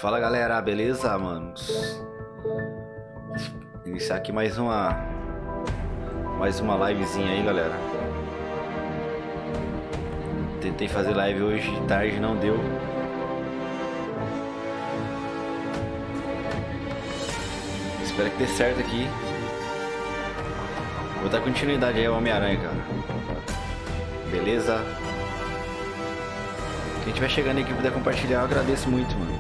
Fala galera, beleza, manos? Iniciar aqui mais uma livezinha aí, galera. Tentei fazer live hoje de tarde, não deu. Espero que dê certo aqui. Vou dar continuidade aí ao Homem-Aranha, cara. Beleza? Quem estiver chegando aqui e puder compartilhar, eu agradeço muito, mano.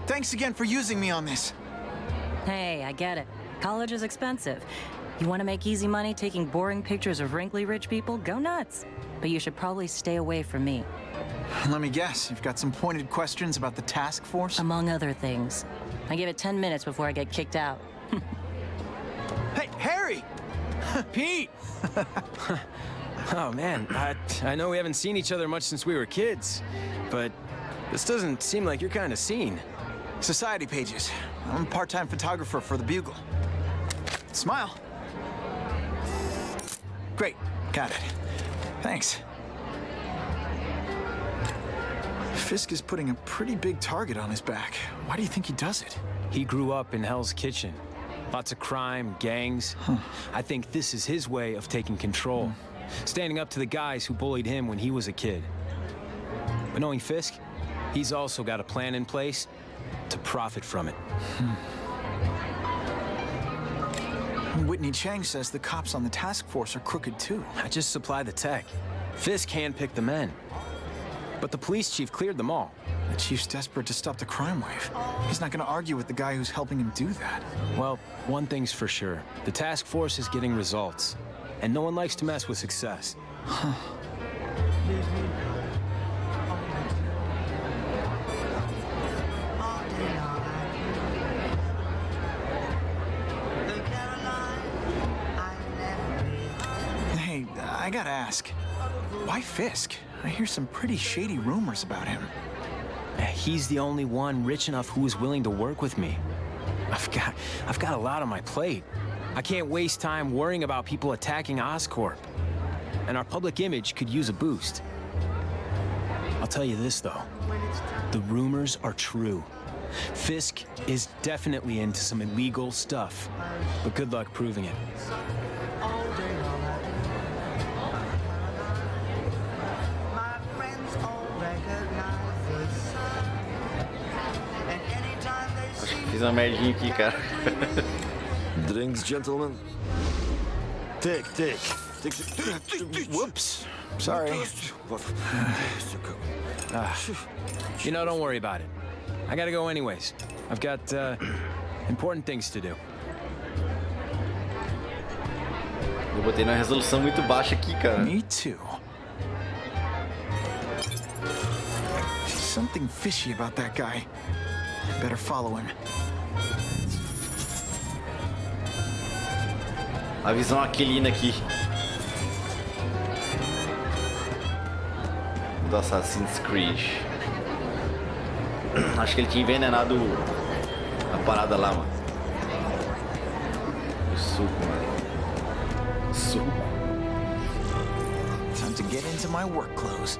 Thanks again for using me on this. Hey, I get it. College is expensive. You want to make easy money taking boring pictures of wrinkly rich people? Go nuts. But you should probably stay away from me. Let me guess, you've got some pointed questions about the task force? Among other things. I give it 10 minutes before I get kicked out. Hey, Harry! Pete! Oh man, I know we haven't seen each other much since we were kids, but this doesn't seem like your kind of scene. Society pages. I'm a part-time photographer for the Bugle. Smile. Great, got it. Thanks. Fisk is putting a pretty big target on his back. Why do you think he does it? He grew up in Hell's Kitchen. Lots of crime, gangs. I think this is his way of taking control. Standing up to the guys who bullied him when he was a kid. But knowing Fisk, he's also got a plan in place to profit from it. Whitney Chang says the cops on the task force are crooked too. I just supply the tech. Fisk handpicked the men. But the police chief cleared them all. The chief's desperate to stop the crime wave. He's not going to argue with the guy who's helping him do that. Well, one thing's for sure. The task force is getting results. And no one likes to mess with success. Huh. Hey, I gotta ask, why Fisk? I hear some pretty shady rumors about him. He's the only one rich enough who is willing to work with me. I've got a lot on my plate. I can't waste time worrying about people attacking Oscorp. And our public image could use a boost. I'll tell you this, though. The rumors are true. Fisk is definitely into some illegal stuff. But good luck proving it. Fiz uma merdinha aqui, cara. Drinks, gentlemen. Take. Whoops. Sorry. You know, don't worry about it. I gotta go anyways. I've got important things to do. Eu botei na resolução muito baixa aqui, cara. Me too. Something fishy about that guy. Better follow him. A visão aquilina aqui do Assassin's Creed. Acho que ele tinha envenenado a parada lá, mano. O suco, mano. Suco. Time to get into my work clothes.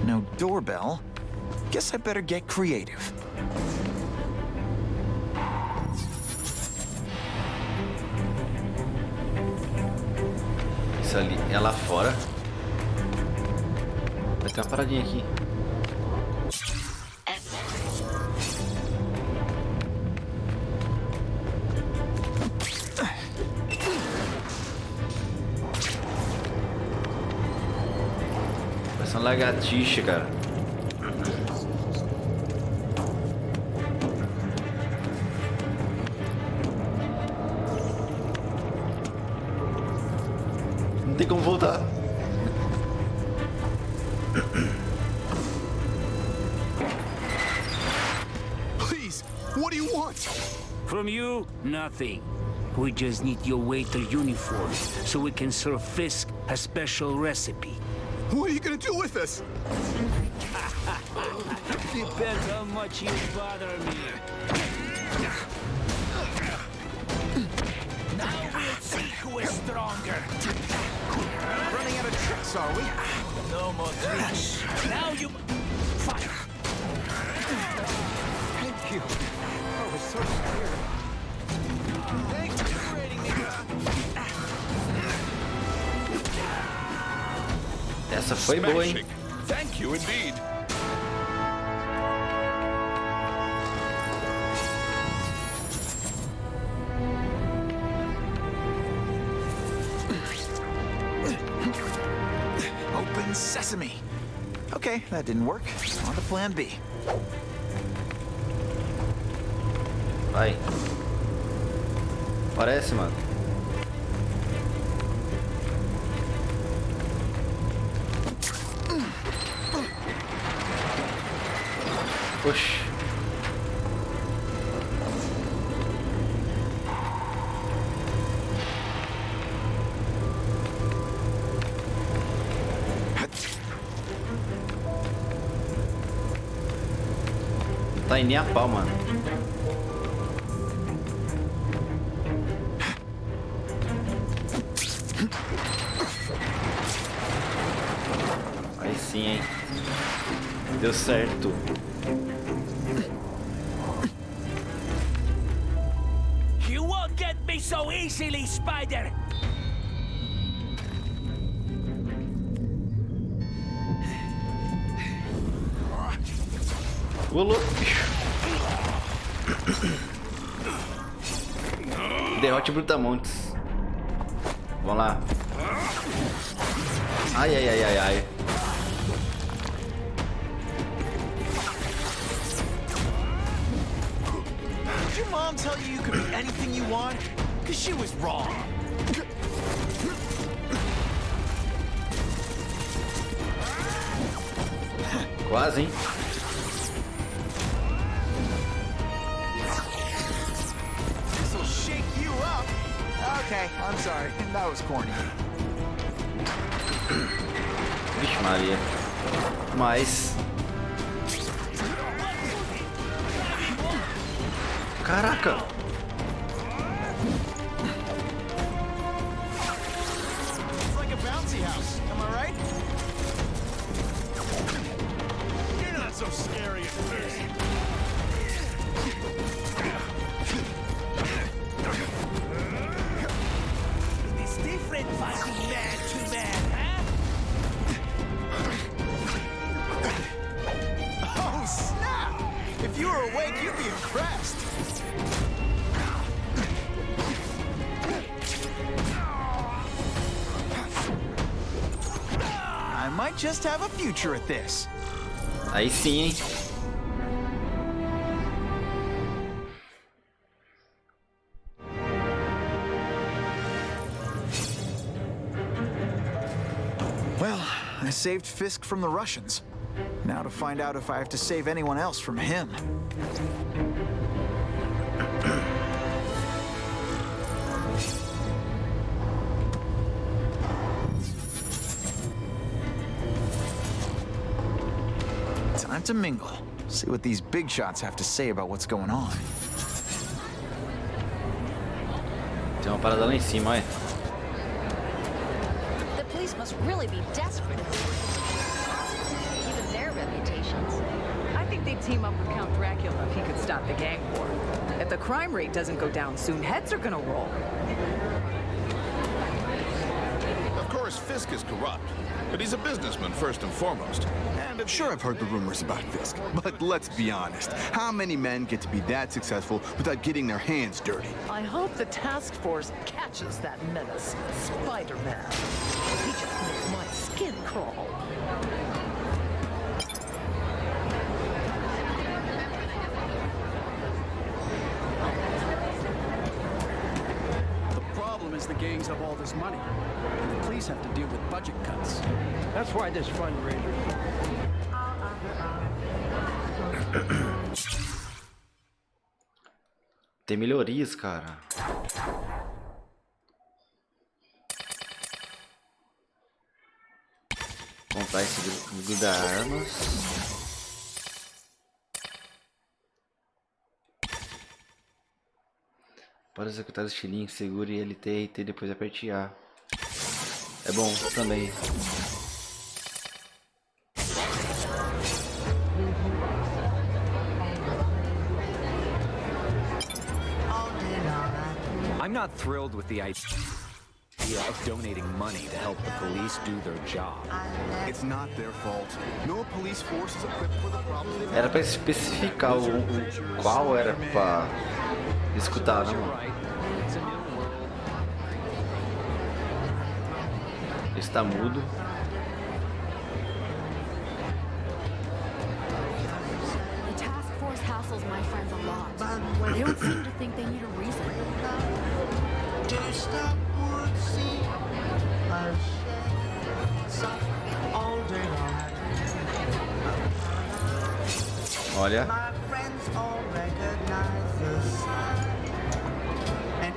No doorbell. Guess I better get creative. Isso ali é lá fora. Vai ter uma paradinha aqui. Parece uma lagartixa, cara. Não tem como voltar. Please, what do you want? From you, nothing. We just need your waiter uniform so we can serve Fisk a special recipe. What are you gonna do with us? Depends how much you bother me. Now we'll see who is stronger. Running out of tricks, are we? No more tricks. Now you... Fire. Thank you. I was so scared. Thanks for rating me. Essa foi boa, hein? Thank you indeed. Open sesame. Okay, that didn't work. On to plan B. Vai. Parece, mano. Oxi. Tá em nem a pau, mano. Aí sim, hein. Deu certo. You won't get me so easily, Spider! Ô, louco. Derrote Brutamontes. Vamos lá. Ai, ai, ai, ai, ai. Did your mom tell you you could be anything you want? Because she was wrong. Quase, hein? This'll shake you up. Okay, I'm sorry. That was corny. Vixe Maria. Mas... Caraca! It's like a bouncy house. Am I right? You're not so scary at first. It's different fighting man to man, huh? Oh, snap! If you were awake, you'd be impressed. I might just have a future at this. Aí sim, hein? Well, I saved Fisk from the Russians. Now to find out if I have to save anyone else from him. Time to mingle. See what these big shots have to say about what's going on. Tem uma parada lá em cima, olha. The police must really be desperate. Even their reputations. I think they'd team up with Count Dracula if he could stop the gang war. If the crime rate doesn't go down soon, heads are gonna roll. Of course, Fisk is corrupt, but he's a businessman first and foremost. And Sure, I've heard the rumors about Fisk, but let's be honest. How many men get to be that successful without getting their hands dirty? I hope the task force catches that menace, Spiderman. He just makes my skin crawl. The problem is the gangs have all this money. And the police have to deal with budget cuts. That's why this fundraiser. Tem melhorias, cara. Montar esse grupo de armas. Para executar o estilinho, segure LT e T, depois aperte A. É bom também. I'm not thrilled with the idea of donating money to help the police do their job. It's not their fault. No police force is equipped for the problems they've Era pra especificar o qual era pra escutar, não? Está mudo. The task force hassles my friends a lot. They don't seem to think they need a reason. Olha.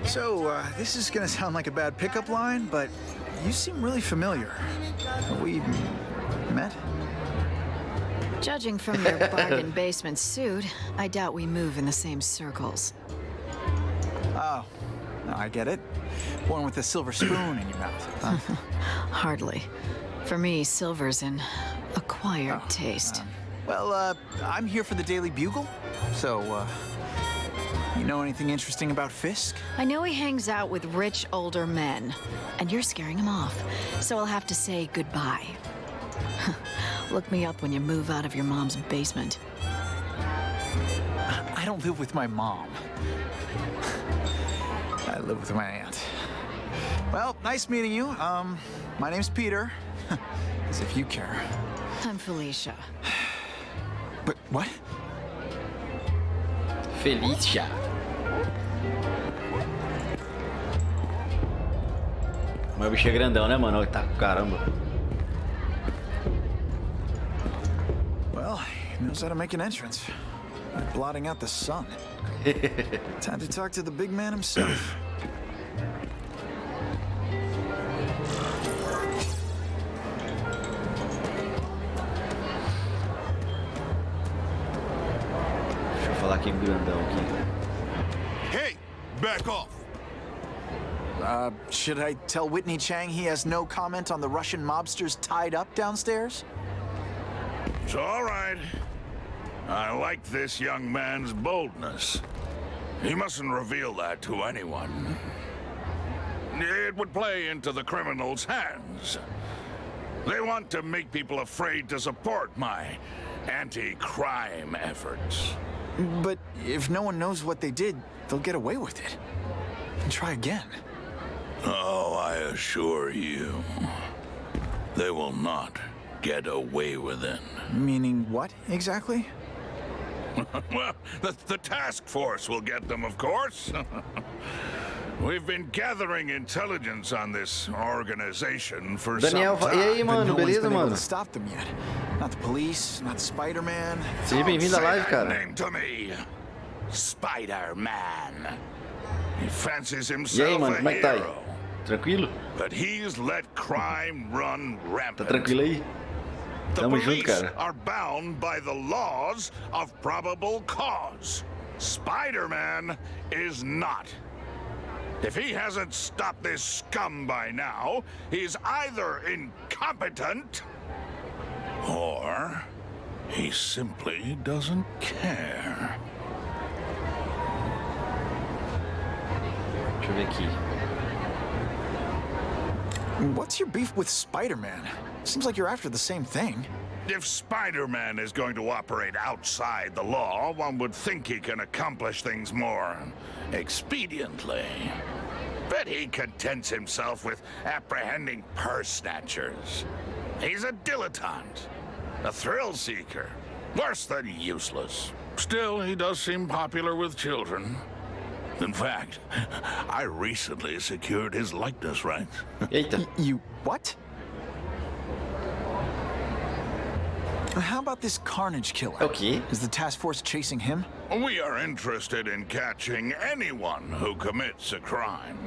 So, this is gonna sound like a bad pickup line, but you seem really familiar. We met? Judging from your bargain basement suit, I doubt we move in the same circles. Oh, no, I get it. One with a silver spoon in your mouth, huh? Hardly. For me, silver's an acquired taste. Well, I'm here for the Daily Bugle, so, you know anything interesting about Fisk? I know he hangs out with rich older men, and you're scaring him off, so I'll have to say goodbye. Look me up when you move out of your mom's basement. I don't live with my mom. I live with my aunt. Well, nice meeting you. My name's Peter. As if you care. I'm Felicia. But what? Felicia. Mas o bicho é grandão, né, mano? Tá com caramba. Well, he knows how to make an entrance. Like blotting out the sun. Time to talk to the big man himself. Deixa eu falar aqui grandão aqui. Hey, back off. Should I tell Whitney Chang he has no comment on the Russian mobsters tied up downstairs? It's all right. I like this young man's boldness. He mustn't reveal that to anyone. It would play into the criminals' hands. They want to make people afraid to support my anti-crime efforts. But if no one knows what they did, they'll get away with it. And try again. Oh, I assure you, they will not get away with it. Meaning what, exactly? Well, the task force will get them, of course. We've been gathering intelligence on this organization for Daniel, some time. e aí, mano, No one's beleza, been able mano? to stop them yet. Not the police, not Spiderman. Seja bem-vindo à live, Say that cara. name to me. Spider-Man. He fancies E aí, himself mano, a como é que tá aí? hero. Tranquilo? But he's let crime run Tá rampant. tranquilo aí? The Tamo junto, police cara. are bound by the laws of probable cause. Spider-Man is not. If he hasn't stopped this scum by now, he's either incompetent or he simply doesn't care. Deixa eu ver aqui. What's your beef with Spider-Man? Seems like you're after the same thing. If Spider-Man is going to operate outside the law, one would think he can accomplish things more expediently. But he contents himself with apprehending purse snatchers. He's a dilettante, a thrill seeker, worse than useless. Still, he does seem popular with children. In fact, I recently secured his likeness rights. Eita. You what? How about this Carnage killer? Okay. Is the task force chasing him? We are interested in catching anyone who commits a crime.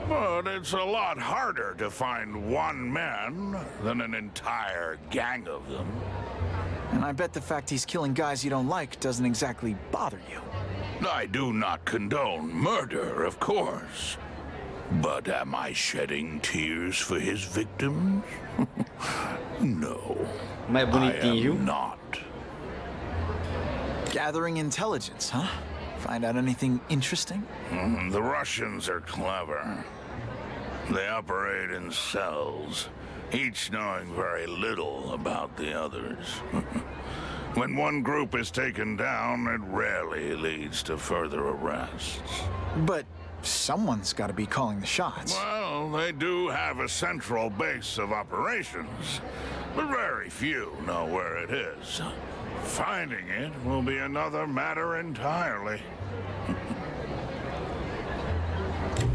But it's a lot harder to find one man than an entire gang of them. And I bet the fact he's killing guys you don't like doesn't exactly bother you. I do not condone murder, of course. But am I shedding tears for his victims? No. Mas é bonitinho, viu? Not. Gathering intelligence, huh? Find out anything interesting? The Russians are clever. They operate in cells, each knowing very little about the others. When one group is taken down, it rarely leads to further arrests. But someone's got to be calling the shots. Well, they do have a central base of operations, but very few know where it is. Finding it will be another matter entirely.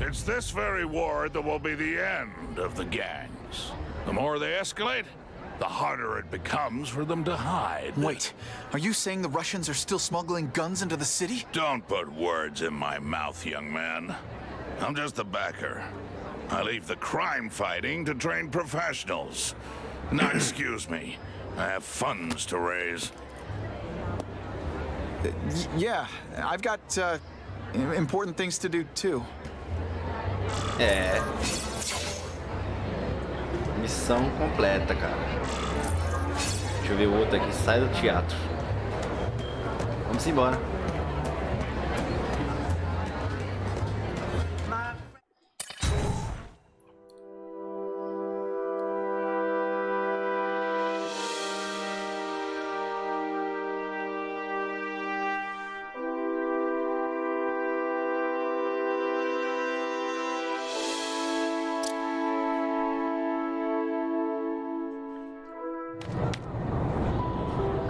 It's this very war that will be the end of the gangs. The more they escalate, the harder it becomes for them to hide. Wait, are you saying the Russians are still smuggling guns into the city? Don't put words in my mouth, young man. I'm just a backer. I leave the crime fighting to trained professionals. Now, excuse me. I have funds to raise. Yeah, I've got important things to do too. É. Missão completa, cara. Deixa eu ver o outro aqui. Sai do teatro. Vamos embora.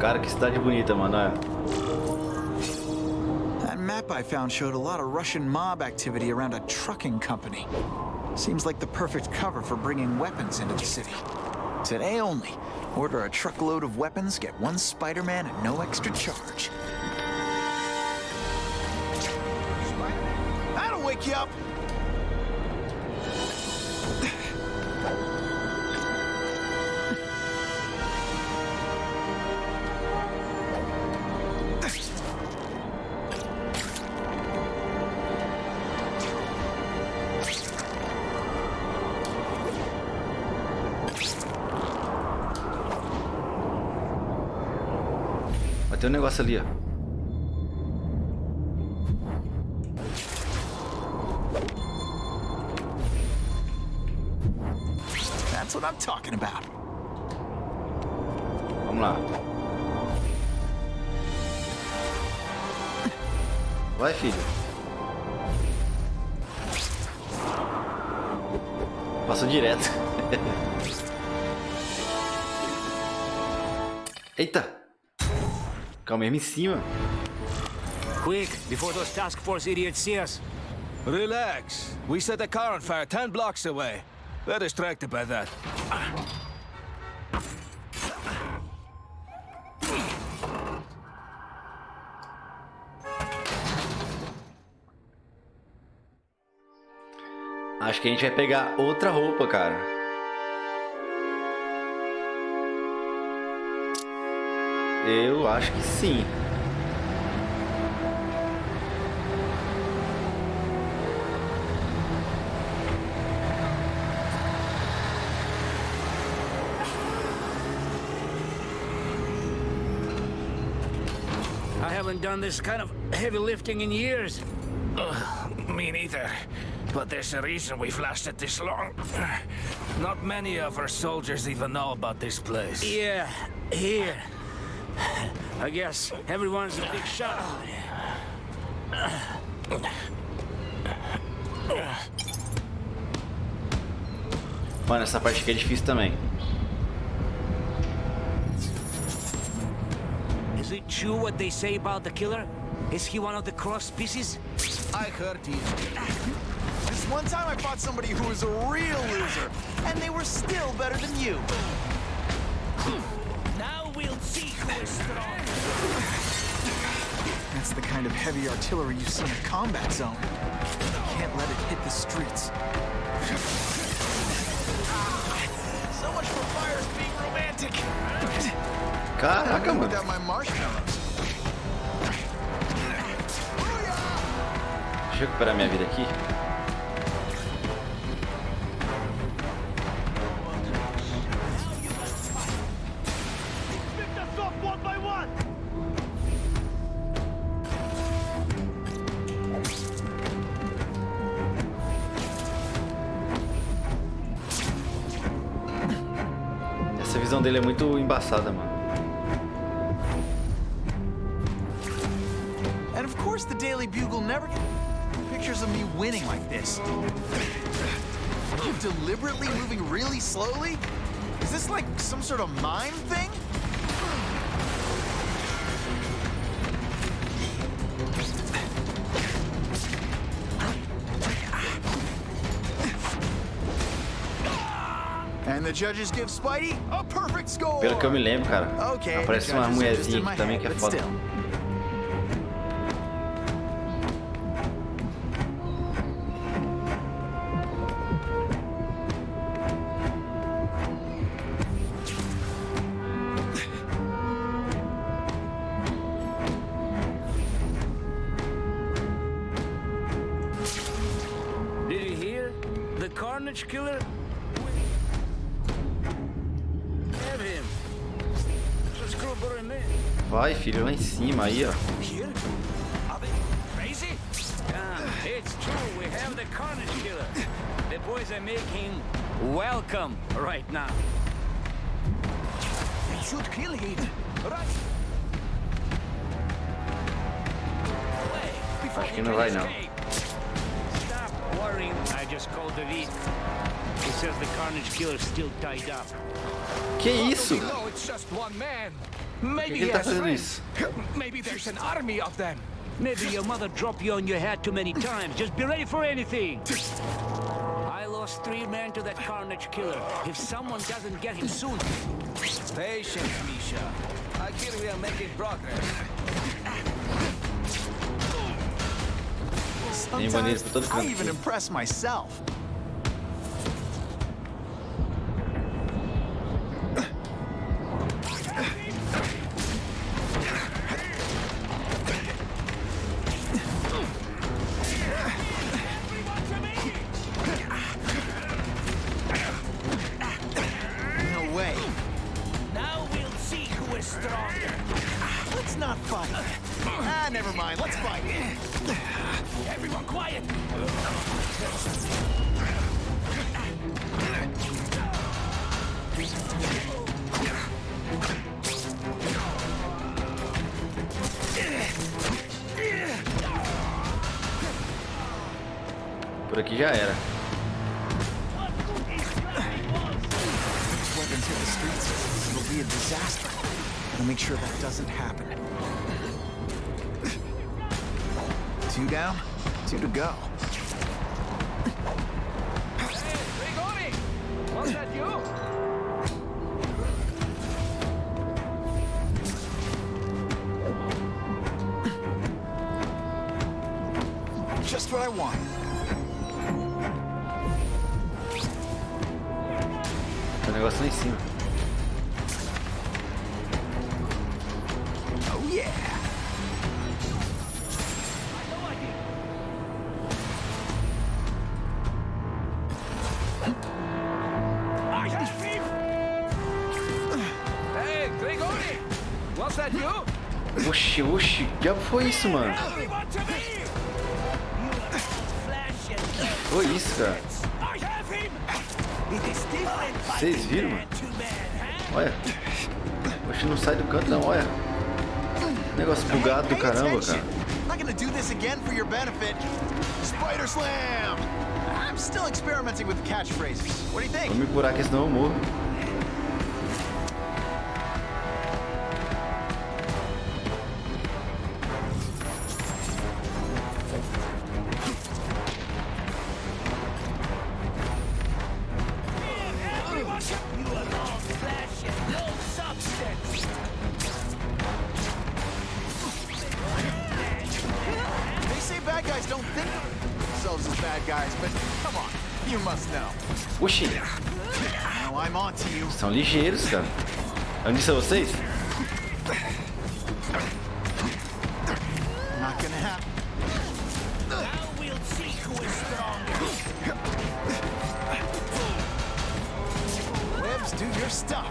Cara, que cidade bonita, mano. Olha. That map I found showed a lot of Russian mob activity around a trucking company. Seems like the perfect cover for bringing weapons into the city. Today only, order a truckload of weapons, get one Spider-Man at no extra charge. That'll wake you up! Tem um negócio ali, ó. That's what I'm talking about. Vamos lá. Vai, filho. Passou direto. Eita! Calma, mesmo em cima. Quick, before those task force idiots see us. Relax. We set a car on fire 10 blocks away. They're distracted by that. Acho que a gente vai pegar outra roupa, cara. Eu acho que sim. I haven't done this kind of heavy lifting in years. Me neither. But there's a reason we've lasted this long. Not many of our soldiers even know about this place. Yeah, here. I guess everyone's a big shot. Mano, essa parte aqui é difícil também. Is it true what they say about the killer? Is he one of the cross species? I hurt you. This one time I fought somebody who was a real loser, and they were still better than you. Now we'll see who is strong. That's the kind of heavy artillery you see in a combat zone. You can't let it hit the streets. So much for fires being romantic. Caraca, mano. Without my marshmallows. Deixa eu recuperar minha vida aqui. Essa visão dele é muito embaçada, mano. And of course the Daily Bugle never gets pictures of me winning like this. Are you deliberately moving really slowly? Is this like some sort of mime thing? And the judges give Spidey a perfect score. Pelo que eu me lembro, cara, Okay, aparece uma mulherzinha aqui também que é foda. Did you hear? The Carnage Killer? Have him. Just screw him in. Vai, filho, lá em cima aí, ó. Here? Are they crazy? It's true. We have the Carnage Killer. The boys are making welcome right now. We should kill him. Right. Acho que não vai não. Stop worrying. I just called David. He says the Carnage Killer's still tied up. Que isso? No, it's just one man. Por Maybe que he ele tá has fazendo friends. isso? Maybe there's an army of them. Maybe your mother dropped you on your head too many times. Just be ready for anything. I lost 3 men to that Carnage Killer. If someone doesn't get him soon... Patience, Misha. I hear we are making progress. Tem bandeiras por todo I canto. even impress myself. No way. Now we'll see who is stronger. Let's not fight. Ah, never mind. Let's fight. Everyone quiet. Por aqui já era. If weapons hit the streets, it'll be a disaster. Gotta make sure that doesn't happen. 2 down, 2 to go. Hey, Grigori! Was that you? Just what I want. Tem um negócio lá em cima. Oh yeah. I have him! Hey, Grigori! Was that you? Oxi, oxi, que diabo foi isso, mano? Everyone to me! Foi isso, cara? I have him! Vocês viram, mano? Olha. Oxi, não sai do canto não, olha. Negócio bugado do caramba, cara. I'm gonna do this again for your benefit. Spider Slam! I'm still experimenting with catchphrases. What do you think? Vou me curar que senão eu morro. think of themselves as bad guys, but come on, you must know. Oxi, Now I'm on to you. são ligeiros, cara. Onde são vocês? Not gonna happen. Now we'll see who is stronger. Webs, do your stuff.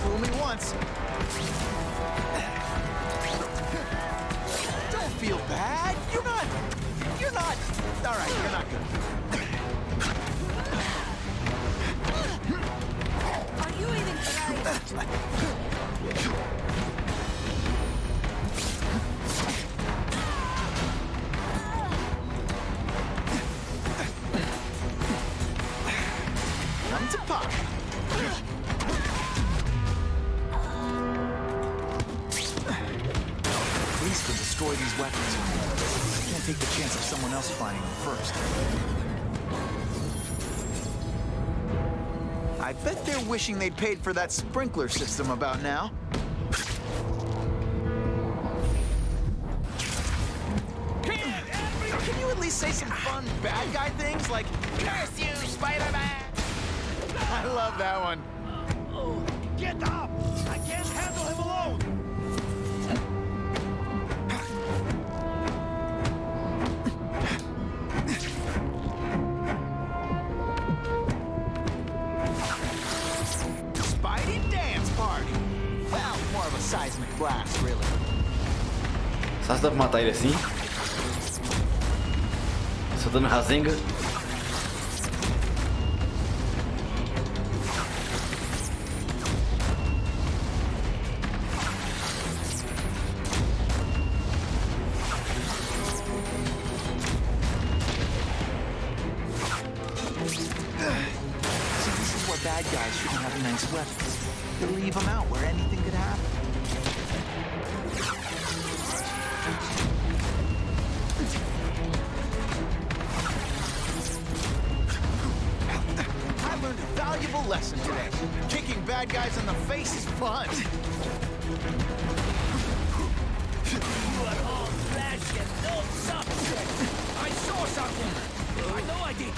Fool me once. Don't feel bad. You're not. All right, you're not good. Are you even trying? Come to pop. Police can destroy these weapons. Can't take the chance of someone else finding them first. I bet they're wishing they'd paid for that sprinkler system about now. Can you at least say some fun bad guy things like, "Curse you, Spiderman"? I love that one. Get up! I can't handle him alone! Spidey dance party. Well, more of a seismic blast, really. Só se dá pra matar ele assim? Soltando rasenga. See, this is where bad guys shouldn't have nice weapons. They leave them out where anything could happen. I learned a valuable lesson today. Kicking bad guys in the face is fun. You are all flesh and no substance! I saw something! I know I did!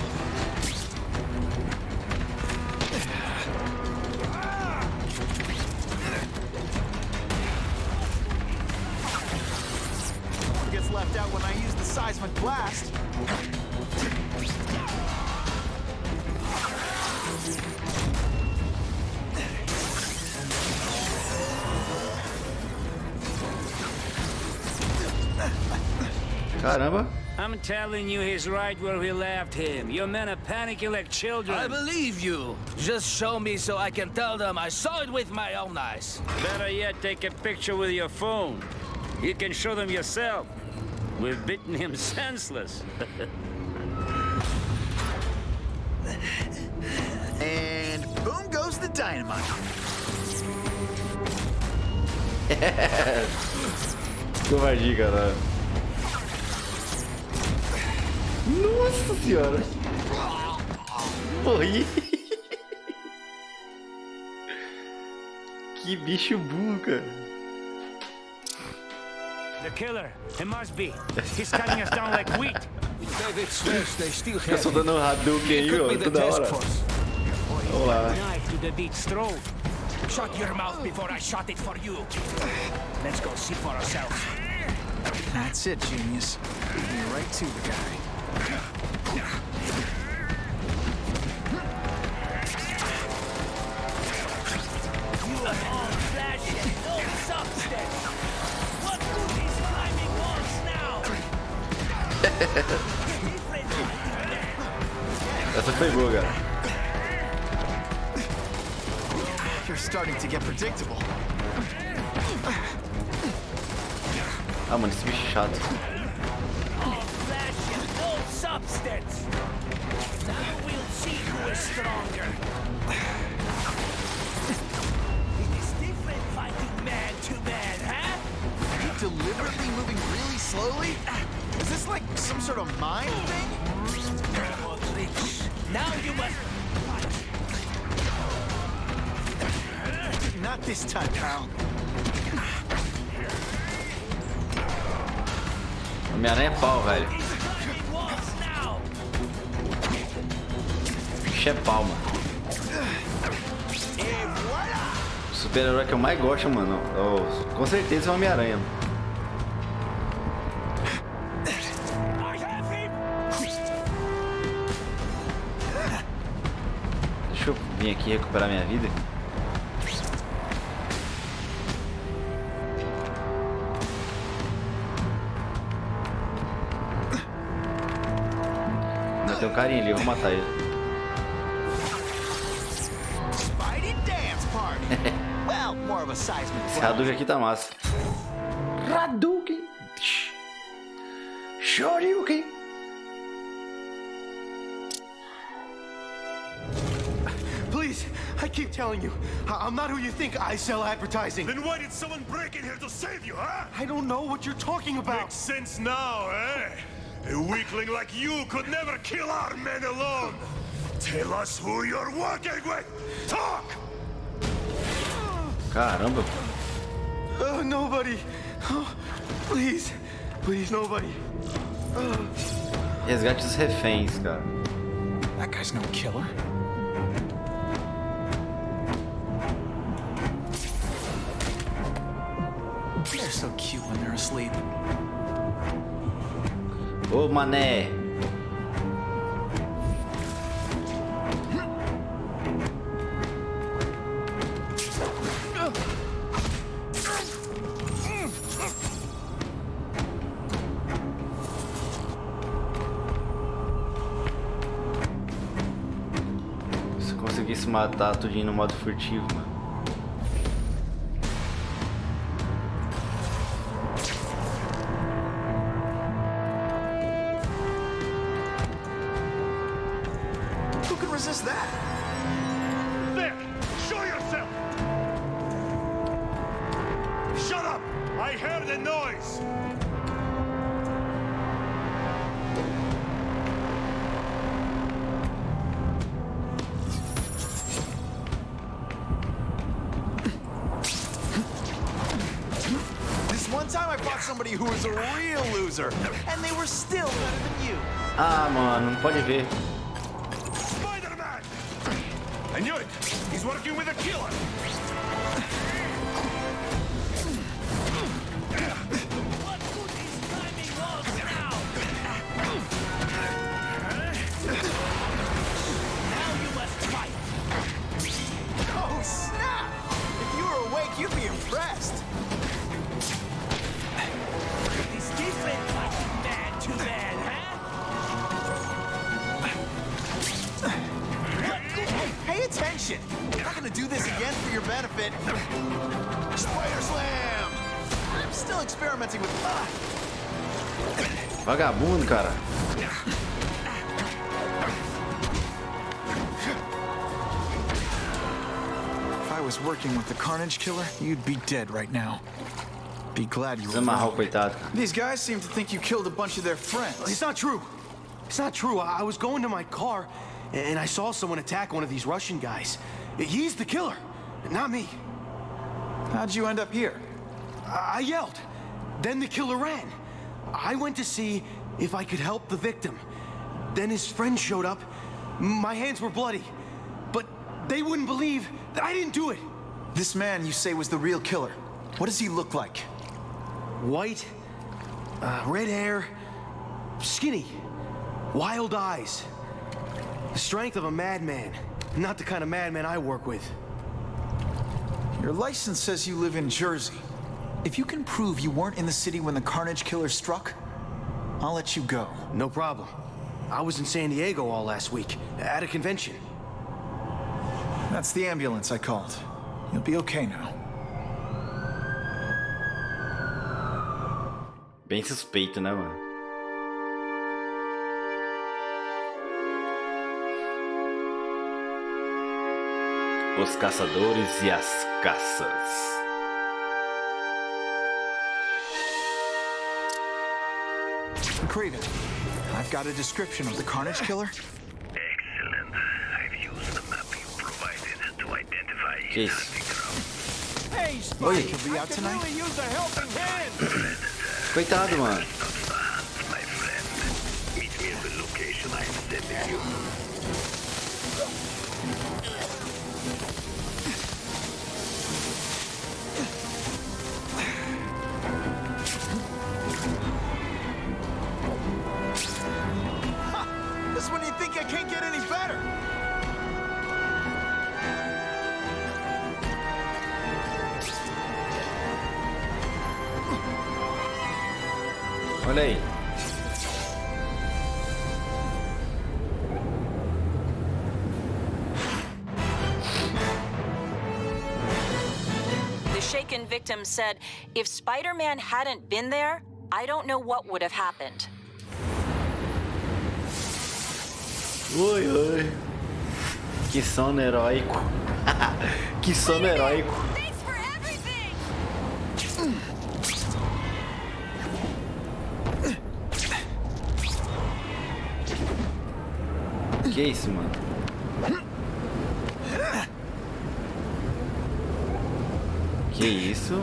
No one gets left out when I use the seismic blast. Caramba. I'm telling you, he's right where we left him. Your men are panicking like children. I believe you. Just show me so I can tell them I saw it with my own eyes. Better yet, take a picture with your phone. You can show them yourself. We've beaten him senseless. And boom goes the dynamite. Covardia, cara. Nossa senhora. Morri. Que bicho burro, cara. The killer, it must be. He's cutting us down like wheat. Fica soltando Hadouken aí, ó, toda hora. Vamos lá. Knife to the beat's throat. Shut your mouth before I shot it for you. Let's go see for ourselves. That's it, genius. You're right to the guy. You are all flesh and no substance. What good is climbing walls now? Essa foi boa, cara. You're starting to get predictable. Ah, mano, esse bicho é chato. All flesh and no substance. Now we'll see who is stronger. It is different fighting man to man, huh? You deliberately moving really slowly? Is this like some sort of mind thing? Now you must fight. Not this time, pal. Homem-Aranha é pau, velho. Bicho é pau, mano. O super-herói que eu mais gosto, mano, com certeza é o Homem-Aranha. Deixa eu vir aqui recuperar minha vida. Ainda tem um carinha ali, eu vou matar ele. Well, more of a seismic. Esse Hadouken aqui tá massa. Hadouken. Shoryuken. Please, I keep telling you, I'm not who you think. I sell advertising. Then why did someone break in here to save you, huh? I don't know what you're talking about. Makes sense now, eh? A weakling like you could never kill our men alone. Tell us who you're working with. Talk! Caramba. Nobody. Oh, please, nobody. Resgate dos reféns, cara. That guy's no killer. They're so cute when they're asleep. Ô, mané. Se eu conseguisse matar tudinho no modo furtivo, mano. Resist that. There! Show yourself! Shut up! I heard a noise! This one time I fought somebody who was a real loser, and they were still better than you. Ah, mano, não pode ver. Spiderman! I knew it! He's working with a killer! Now you must fight. Oh, snap! If you were awake, you'd be impressed. Is different fighting man to man, huh? Pay attention! I'm not gonna do this again for your benefit. Spider Slam! I'm still experimenting with... Vagabundo, cara. If I was working with the Carnage Killer, you'd be dead right now. Be glad you were Desamarrou, wrong. coitado. These guys seem to think you killed a bunch of their friends. It's not true. It's not true. I was going to my car, and I saw someone attack one of these Russian guys. He's the killer, not me. How'd you end up here? I yelled. Then the killer ran. I went to see if I could help the victim. Then his friend showed up. My hands were bloody. But they wouldn't believe that I didn't do it. This man you say was the real killer. What does he look like? White, red hair, skinny, wild eyes. The strength of a madman. Not the kind of madman I work with. Your license says you live in Jersey. If you can prove you weren't in the city when the Carnage Killer struck, I'll let you go. No problem. I was in San Diego all last week, at a convention. That's the ambulance I called. You'll be okay now. Bem suspeito, né, mano? Os caçadores e as caças. Craven, I've got a description of the Carnage Killer. Excellent. I've used the map you provided to identify Que his isso? Hey, Oi, Spidey, he'll be out tonight. really use a helping hand. Coitado, mano. personagem desenvolvido. This one you think I can't get any better. Olha aí. The shaken victim said, if Spider-Man hadn't been there, I don't know what would have happened. Oi, oi. Que sono heróico. Que sono heróico. Que isso, mano? Que isso?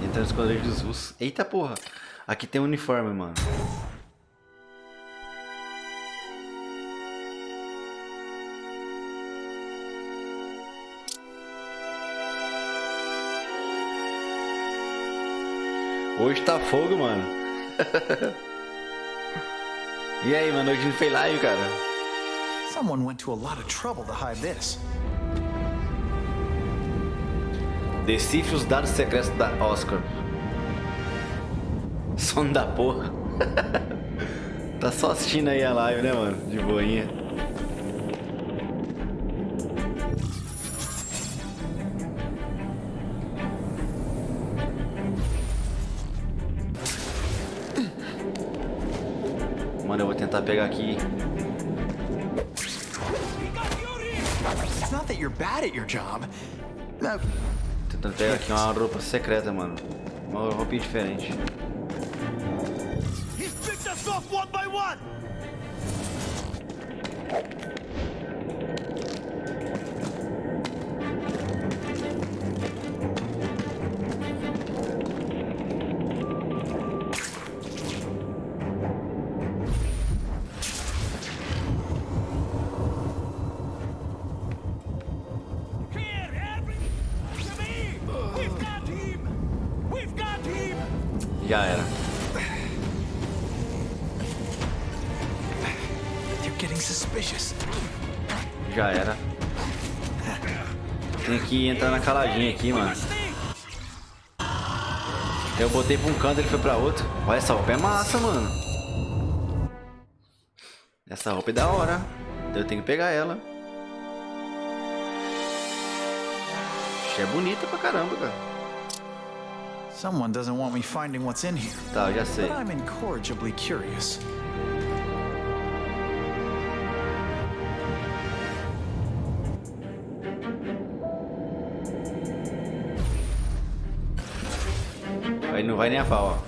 Entra no esconderijo dos russos. Eita porra! Aqui tem um uniforme, mano. Hoje tá fogo, mano. E aí, mano? Hoje não fez live, cara. Someone went to a lot of trouble to hide this. Decifre os dados secretos da Oscar. Sono da porra. Tá só assistindo aí a live, né, mano? De boinha. Mano, eu vou tentar pegar aqui. It's not that you're bad at your job. No. Tentando pegar aqui uma roupa secreta, mano. Uma roupinha diferente. He's picked us off one by one. Já era. They're getting suspicious. Já era. Tem que entrar na caladinha aqui, mano. Eu botei pra um canto, ele foi pra outro. Olha, essa roupa é massa, mano. Essa roupa é da hora. Eu tenho que pegar ela. É bonita pra caramba, cara. Someone doesn't want me finding what's in here. Tá, eu já sei. But I'm incorrigibly curious. Aí não vai nem a pau, ó.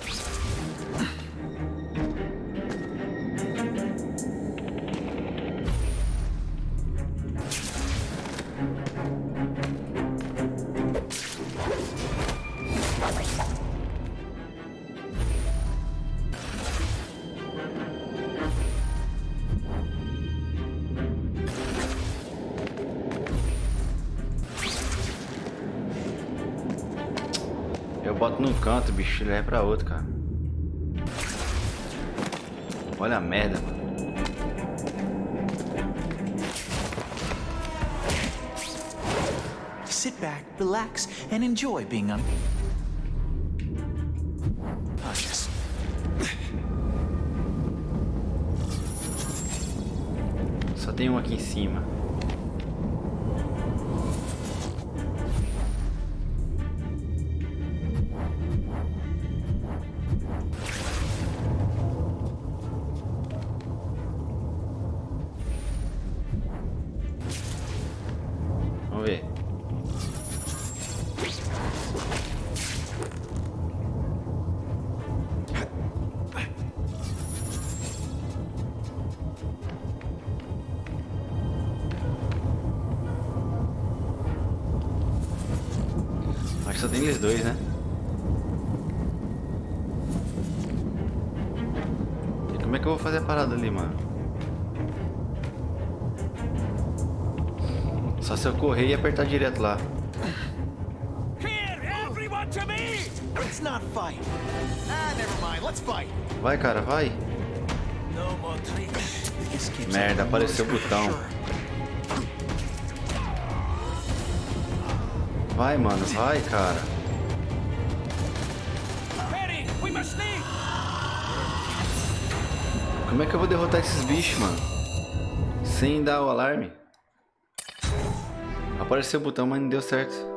Eu boto num canto, bicho, ele vai pra outro, cara. Olha a merda, mano. Sit back, relax, and enjoy being unconscious. Só tem um aqui em cima. Vamos ver. Acho que só tem eles dois, né? E como é que eu vou fazer a parada ali, mano? Só se eu correr e apertar direto lá. Let's not fight. Ah, never mind. Let's fight. Vai, cara, vai. Merda, apareceu o botão. Vai, mano, vai, cara. Como é que eu vou derrotar esses bichos, mano? Sem dar o alarme? Apareceu o botão, mas não deu certo.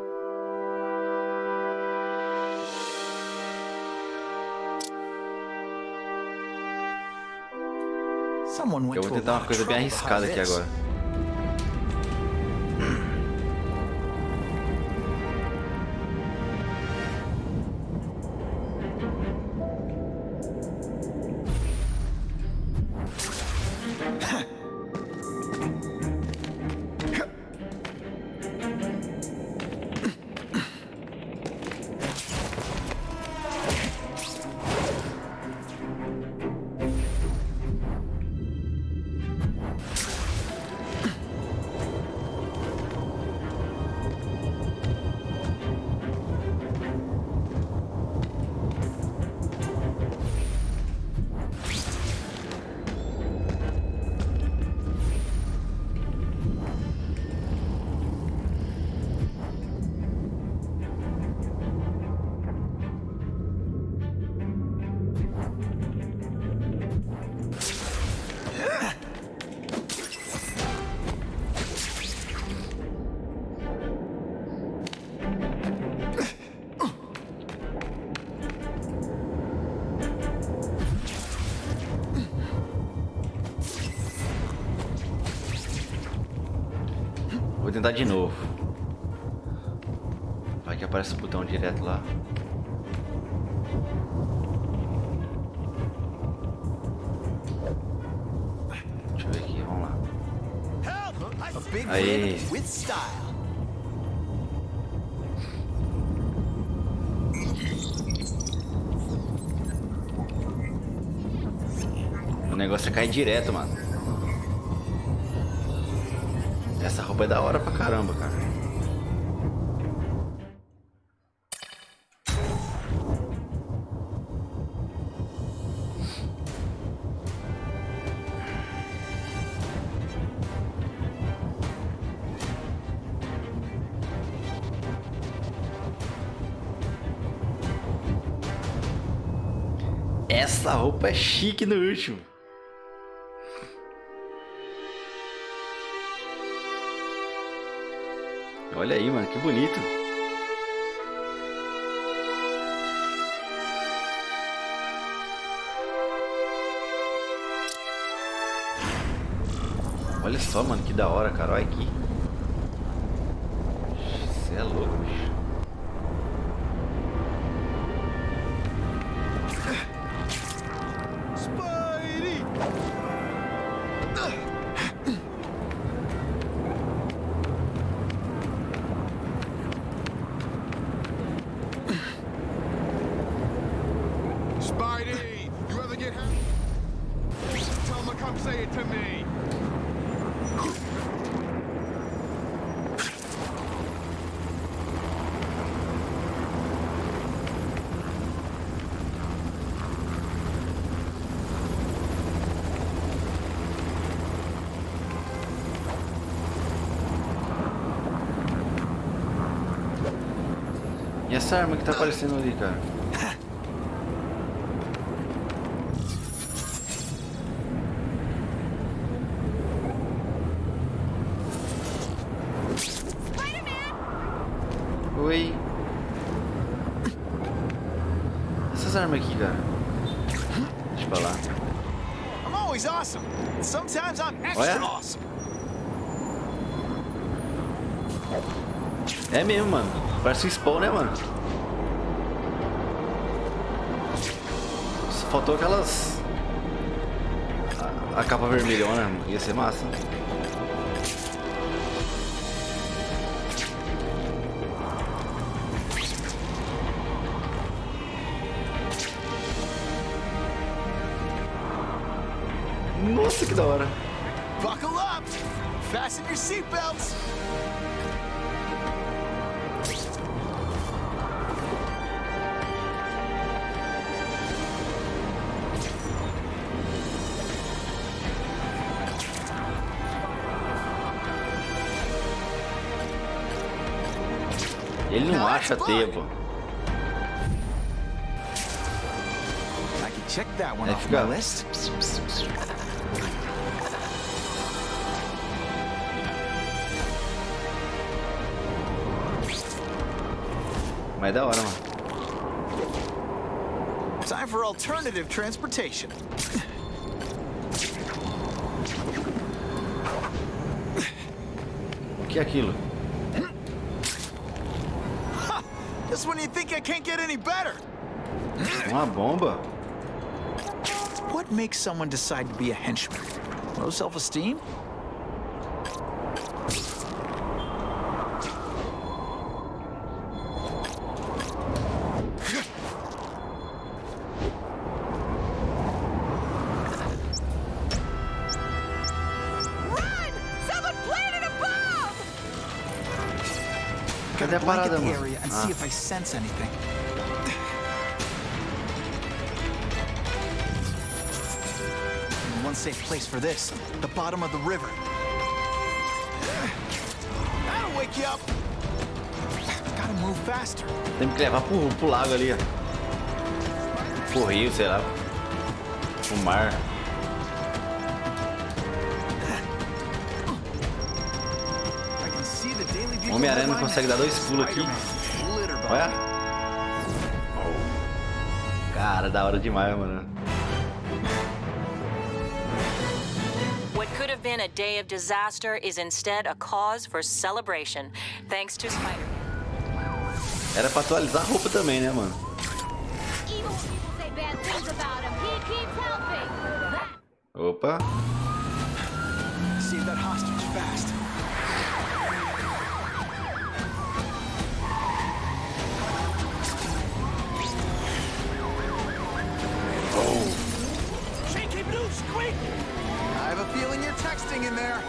Eu vou tentar uma coisa bem arriscada aqui agora. Vou tentar de novo. Vai que aparece o botão direto lá. Deixa eu ver aqui, vamos lá. Aí. O negócio é cair direto, mano. Essa roupa é da hora pra caramba, cara. Essa roupa é chique no último. Olha aí, mano, que bonito. Olha só, mano, que da hora, cara. Olha aqui. Você é louco, bicho. E essa arma que tá aparecendo ali, cara? Oi. Essas armas aqui, cara. Deixa pra lá. I'm always awesome. Sometimes I'm extra awesome. É mesmo, mano. Parece um spawn, né, mano? Só faltou aquelas... A capa vermelhona, mano. Ia ser massa. Nossa, que da hora. Buckle up! Fasten your seatbelts! Ele não acha a teia, pô. I can check that one Aí off fica... my list. Mas é da hora, mano. Time for alternative transportation. O que é aquilo? Just when you think I can't get any better. Uma bomba? What makes someone decide to be a henchman? Low self-esteem? Cadê a parada, mano? Area and see if I sense anything. One safe place for this, the bottom of the river. That'll wake you up. Gotta move faster. Tem que levar pro lago ali, ó. Pro rio, sei lá. Pro mar. O Homem-Aranha não consegue dar 2 pulos aqui. Olha. Cara, da hora demais, mano. What could have been a day of disaster is instead a cause for celebration, thanks to Spider. Era pra atualizar a roupa também, né, mano? Opa. Save that hostage fast. Shake him loose, quick! I have a feeling you're texting in there.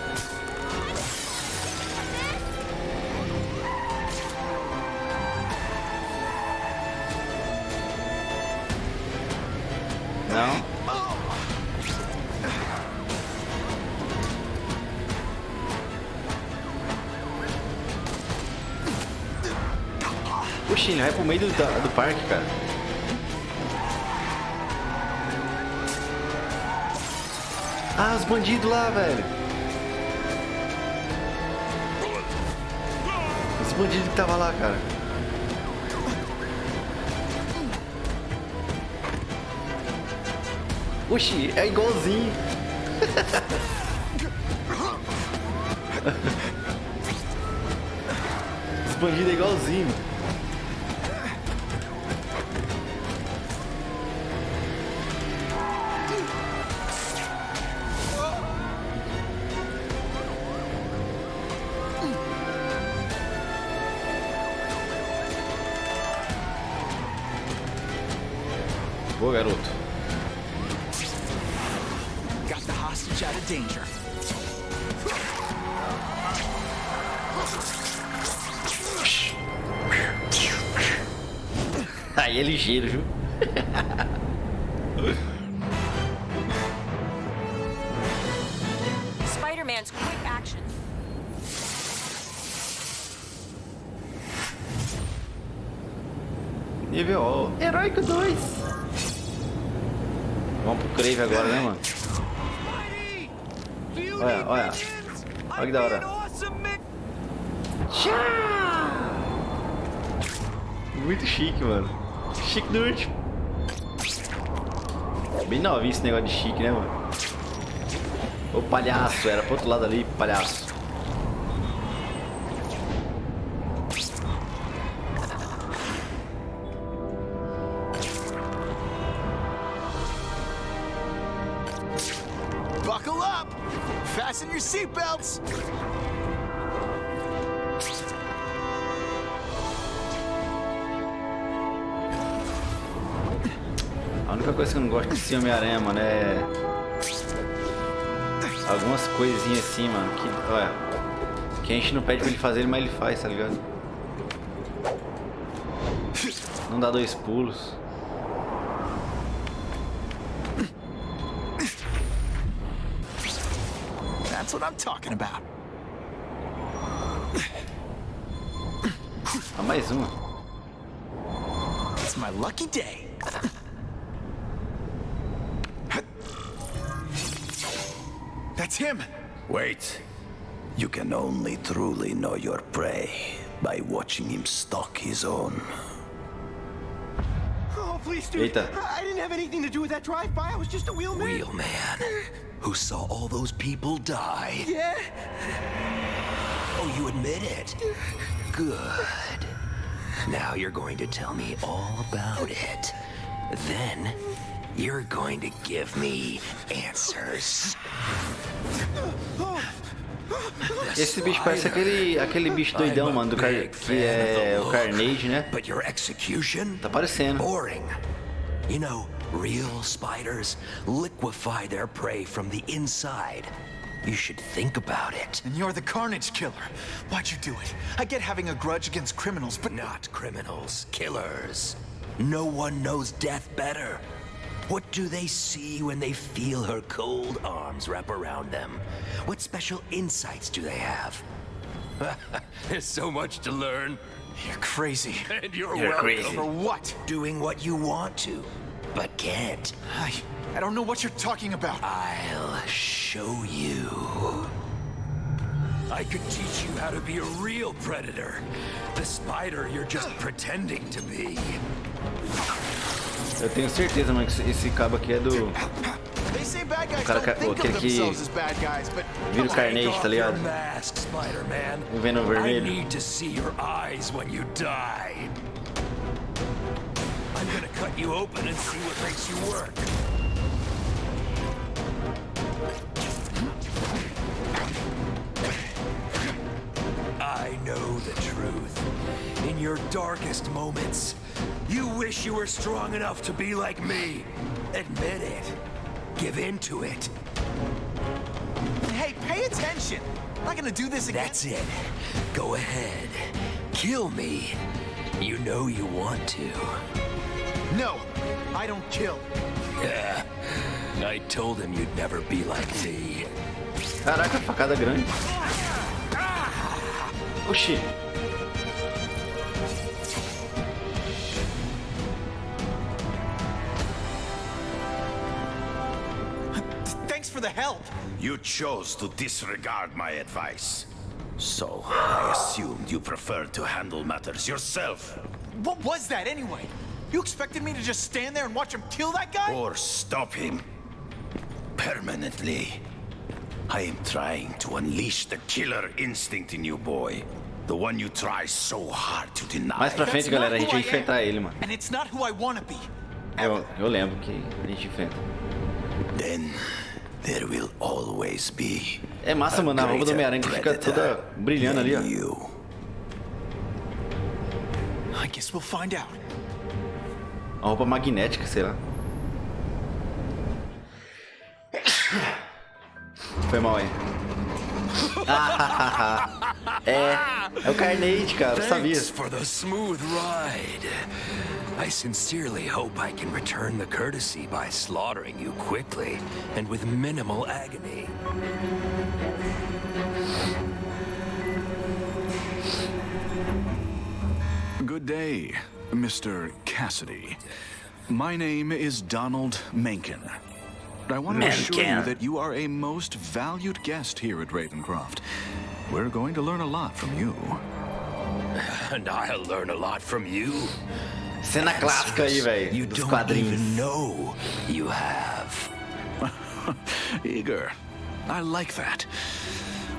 Não. Oxi, ele vai pro meio do parque, cara. Ah, os bandidos lá, velho. Os bandidos que tava lá, cara. Oxi, é igualzinho. Os bandidos é igualzinho. Boa, garoto. Got the hostage out of danger. Aí é ligeiro, viu? Spider-Man's quick action. Nível heróico 2. Vamos pro Crave agora, né, mano? Olha, olha. Olha que da hora. Muito chique, mano. Chique do último. Bem novinho esse negócio de chique, né, mano? Ô palhaço, era pro outro lado ali, palhaço. Buckle up! Fasten your seatbelts! A única coisa que eu não gosto desse Homem-Aranha, mano, é... algumas coisinhas assim, mano, que, olha, que a gente não pede pra ele fazer, mas ele faz, tá ligado? Não dá 2 pulos. That's what I'm talking about. A mais uma. It's my lucky day. That's him. Wait. You can only truly know your prey by watching him stalk his own. Oh, please, dude. Eita. I didn't have anything to do with that drive-by. I was just a wheelman. Wheelman? Who saw all those people die? Yeah? Oh, you admit it? Good. Now you're going to tell me all about it. Then, you're going to give me answers. Esse bicho parece aquele bicho doidão, mano, que é o Carnage, né? But your execution? Tá parecendo. Boring. You know, real spiders liquefy their prey from the inside. You should think about it. And you're the Carnage killer. Why'd you do it? I get having a grudge against criminals, but... Not criminals, killers. No one knows death better. What do they see when they feel her cold arms wrap around them? What special insights do they have? There's so much to learn. You're crazy. And you're welcome. crazy. For what? Doing what you want to, but can't. I don't know what you're talking about. I'll show you. I could teach you how to be a real predator. The spider you're just pretending to be. Eu tenho certeza, mano, que esse cabo aqui é do... They say bad guys cara, don't think aquele of que themselves as bad guys, but vira o Carnage, tá ligado? Mask, Spider-Man. O Venom I vermelho. need to see your eyes when you die. I'm gonna cut you open and see what makes you work. I know the truth. In your darkest moments, you wish you were strong enough to be like me. Admit it. Give in to it. hey, pay attention. I'm not gonna do this again. That's it. Go ahead. Kill me. You know you want to. No, I don't kill. Yeah. I told him you'd never be like me. Caraca, facada grande. Oxi. Thanks for the help. You chose to disregard my advice. So, I assumed you preferred to handle matters yourself. What was that anyway? You expected me to just stand there and watch him kill that guy? Or stop him. Permanently. I am trying to unleash the killer instinct in you, boy. The one you try so hard to deny. Mais pra frente, galera, a gente vai enfrentar ele, mano. And it's not who I want to be. Eu lembro que a gente enfrenta. Then there will always be. É massa, mano, a roupa do Homem-Aranha que fica toda brilhando ali, ó. I guess we'll find out. Uma roupa magnética, sei lá. Foi mal aí. É o Carnage, cara, eu sabia. Thanks for the smooth ride. I sincerely hope I can return the courtesy by slaughtering you quickly and with minimal agony. Good day, Mr. Cassidy. My name is Donald Mencken. I want to assure you that you are a most valued guest here at Ravencroft. We're going to learn a lot from you. And I'll learn a lot from you. Cena clássica aí, velho, dos quadrinhos. Even know you have. Eager. I like that.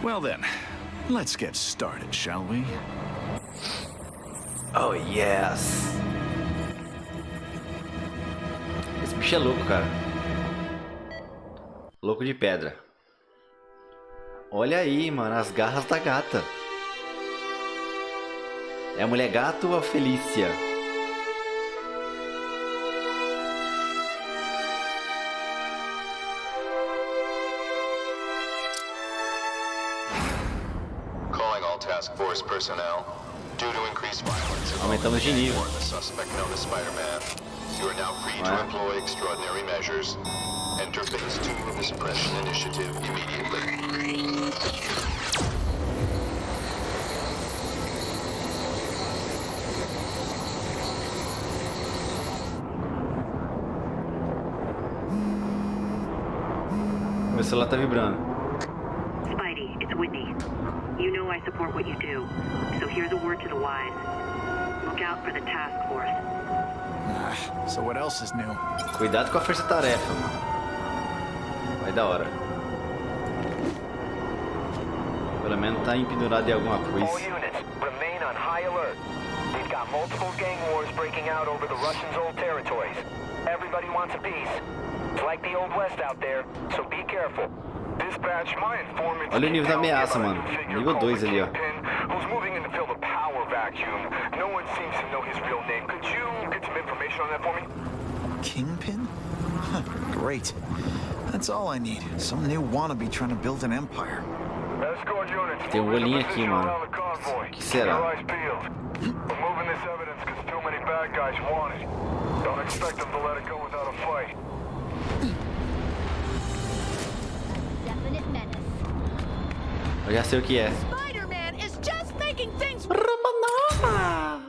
Well then, let's get started, shall we? Oh, yes. Esse bicho é louco, cara. Louco de pedra. Olha aí, mano, as garras da gata. É a mulher gato ou a Felicia? Calling all task force personnel. Due to increased violence Aumentamos de nível. the suspect known as Spider-Man, you are now free to employ extraordinary measures. Enter phase 2 of the suppression initiative immediately. Meu celular tá vibrando. Spidey, it's Whitney. You know I support what you do, so here's a word to the wise. Look out for the task force. So what else is new? Cuidado com a força-tarefa, mano. Vai da hora. Pelo menos tá empendurado em alguma coisa. All units, remain on high alert. We've got multiple gang wars breaking out over the Russians' old territories. Everybody wants a piece. It's like the old West out there, so be careful. Dispatch, my informant. Olha o nível da ameaça, mano. Nível 2 ali, ó. Who's moving in to fill the power vacuum? No one seems to know his real name. Could you get some information on that for me? Kingpin? Huh, great. That's all I need. Some new wannabe trying to build an empire. Escort units. Tem um olhinho aqui, mano. O que será? Removing this evidence because too many bad guys want it. Don't expect them to let it go without a fight. Eu já sei o que é. Spider-Man is just making things. Roupa nova!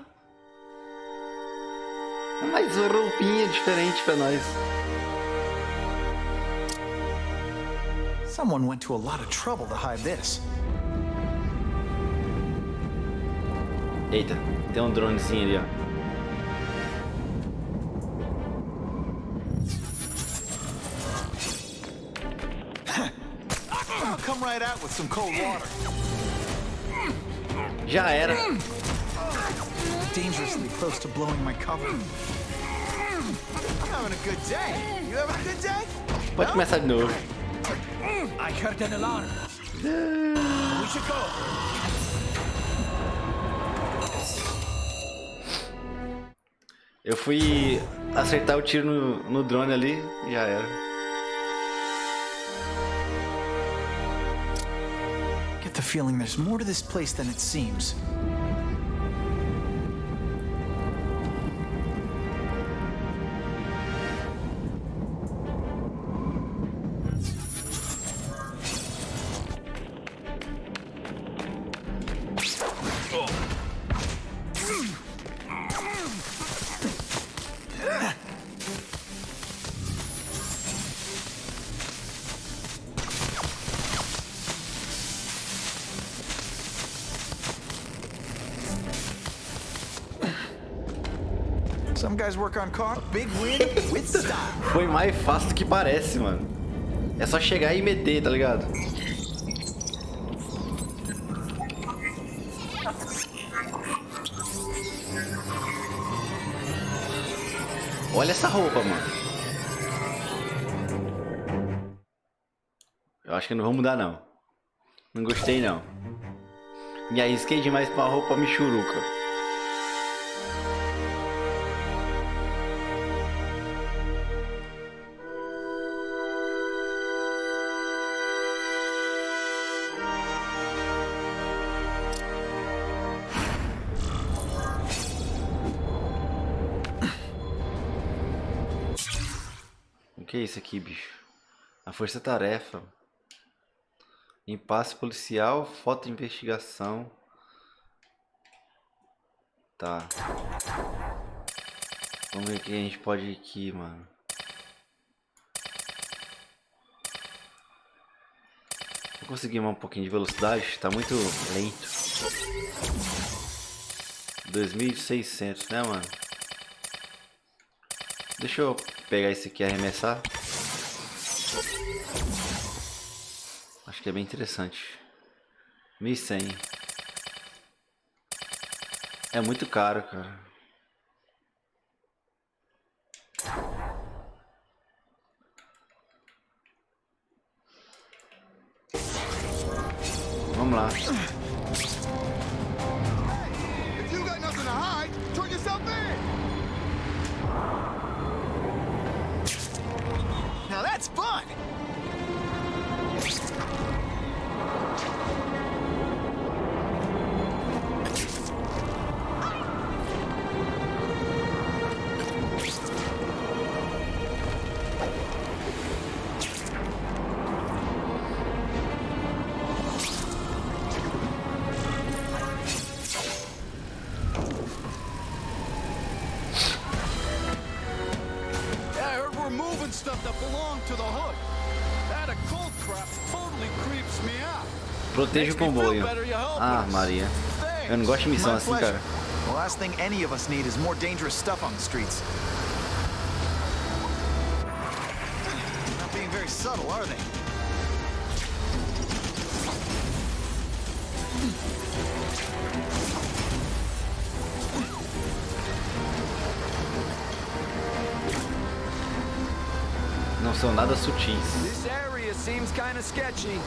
Mais uma roupinha diferente pra nós. Someone went to a lot of trouble to hide this. Eita, tem um dronezinho ali, ó. I'll come right out with some cold water. Já era. Dangerously close to blowing my cover. I'm having a good day. You having a good day? Pode começar de novo. I heard an alarm. We should go. Eu fui acertar o tiro no drone ali e já era. Get the feeling there's more to this place than it seems. Some guys work on car. A big win with style. Foi mais fácil do que parece, mano. É só chegar e meter, tá ligado? Olha essa roupa, mano. Eu acho que não vou mudar, não. Não gostei, não. Me arrisquei demais com a roupa michuruca. O que é isso aqui, bicho? A força-tarefa. Impasse policial, foto de investigação. Tá. Vamos ver o que a gente pode ir aqui, mano. Vou conseguir um pouquinho de velocidade, tá muito lento. 2600, né, mano? Deixa eu pegar esse aqui e arremessar. Acho que é bem interessante. 1100. É muito caro, cara. Vamos lá. If you got nothing to hide, turn yourself in. Now that's fun. Stuff that belonged to the hood. Proteja o comboio. Ah, Maria. Eu não gosto de missão assim, cara. The last thing any of us need is more dangerous stuff on the streets. Not being very subtle, are they? Não são nada sutis. This area seems kind of sketchy.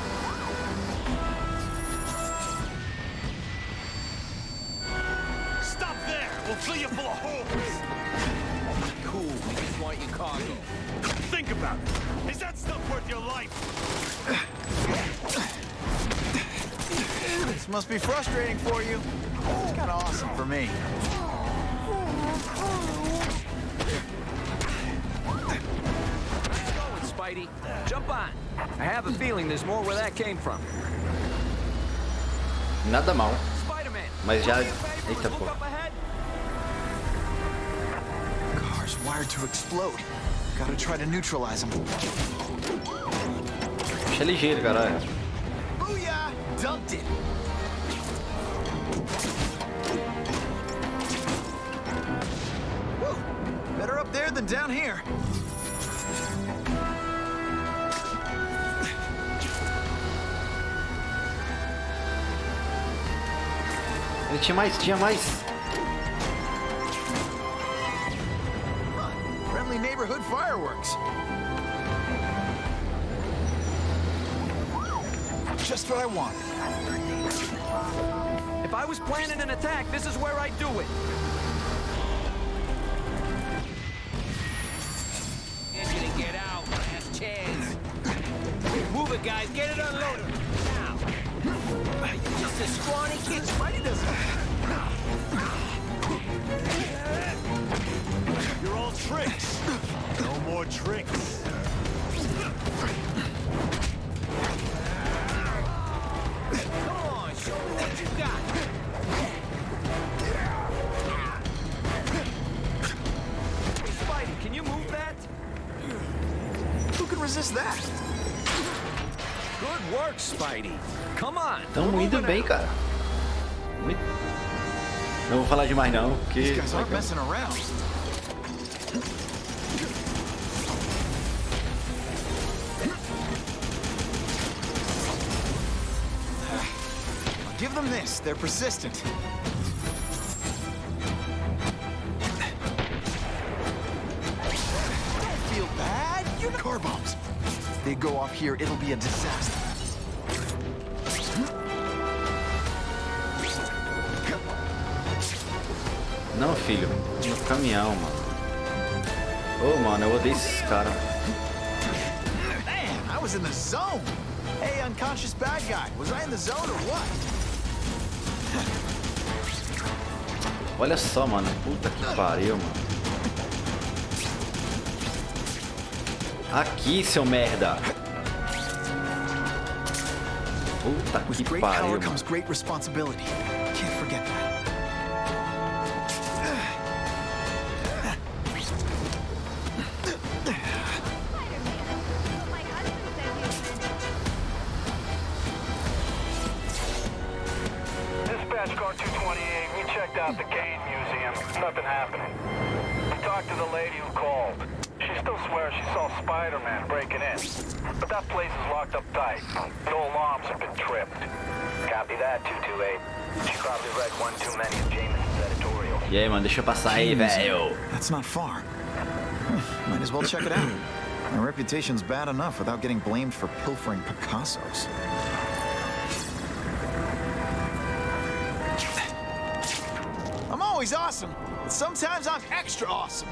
Stop there! We'll fill you full of holes! Cool, we just want your cargo. Think about it. Is that stuff worth your life? This must be frustrating for you. It's kind of awesome for me. Spidey, jump on. I have a feeling there's more where that came from. Nada mal. Spider-Man, Mas já... Eita, pô. Car's wired to explode. Gotta try to neutralize them. Puxa ligeiro, caralho. Booyah! Dumped it. Woo! Better up there than down here. Tinha mais, tinha mais. Friendly neighborhood fireworks. Just what I want. If I was planning an attack, this is where I'd do it. Get you to get out. Last chance. Move it, guys. Get it unloaded. Now. You're just a scrawny kid. Spidey doesn't. You're all tricks. No more tricks. Come on, show me what you got. Hey, Spidey, can you move that? Who can resist that? Good work, Spidey. Come on. Tamo indo bem, cara. Não vou falar demais não, porque... These guys aren't messing around. Give them this. They're persistent. Don't feel bad. You're not... Car bombs. If they go off here, it'll be a disaster. Não, filho. No caminhão, mano. Ô, mano, eu odeio esses caras. Man, I was in the zone. Hey, unconscious bad guy. Was I in the zone or what? Olha só, mano. Puta que pariu, mano. Aqui, seu merda. Puta que Great pariu, power mano. comes great responsibility. Can't forget that. Dispatch car 228, we checked out the Kane Museum. Nothing happening. We talked to the lady who called. She still swears she saw Spider-Man breaking in. But that place is locked up tight. No alarms have been tripped. Copy that, 228. She probably read one too many of Jameson's editorial. E aí, mano, deixa eu passar aí, velho. That's not far. Might as well check it out. My reputation's bad enough without getting blamed for pilfering Picassos. I'm always awesome, but sometimes I'm extra awesome.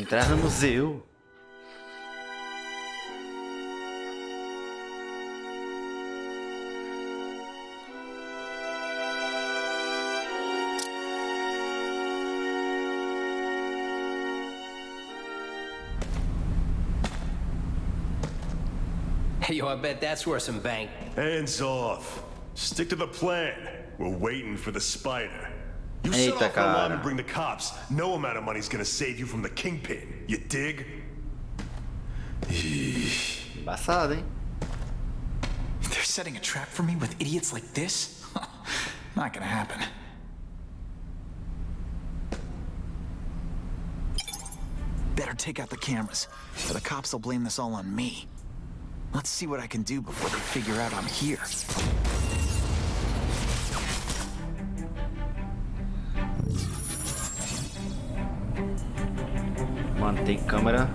Entrar no museu. Yo, I bet that's worth some bank. Hands off. Stick to the plan. We're waiting for the spider. You set Eita, off an alarm cara. and bring the cops. No amount of money's gonna save you from the kingpin. You dig? Embaçado, hein? They're setting a trap for me with idiots like this? Not gonna happen. Better take out the cameras, or the cops will blame this all on me. Let's see what I can do before they figure out I'm here. Mantém câmera.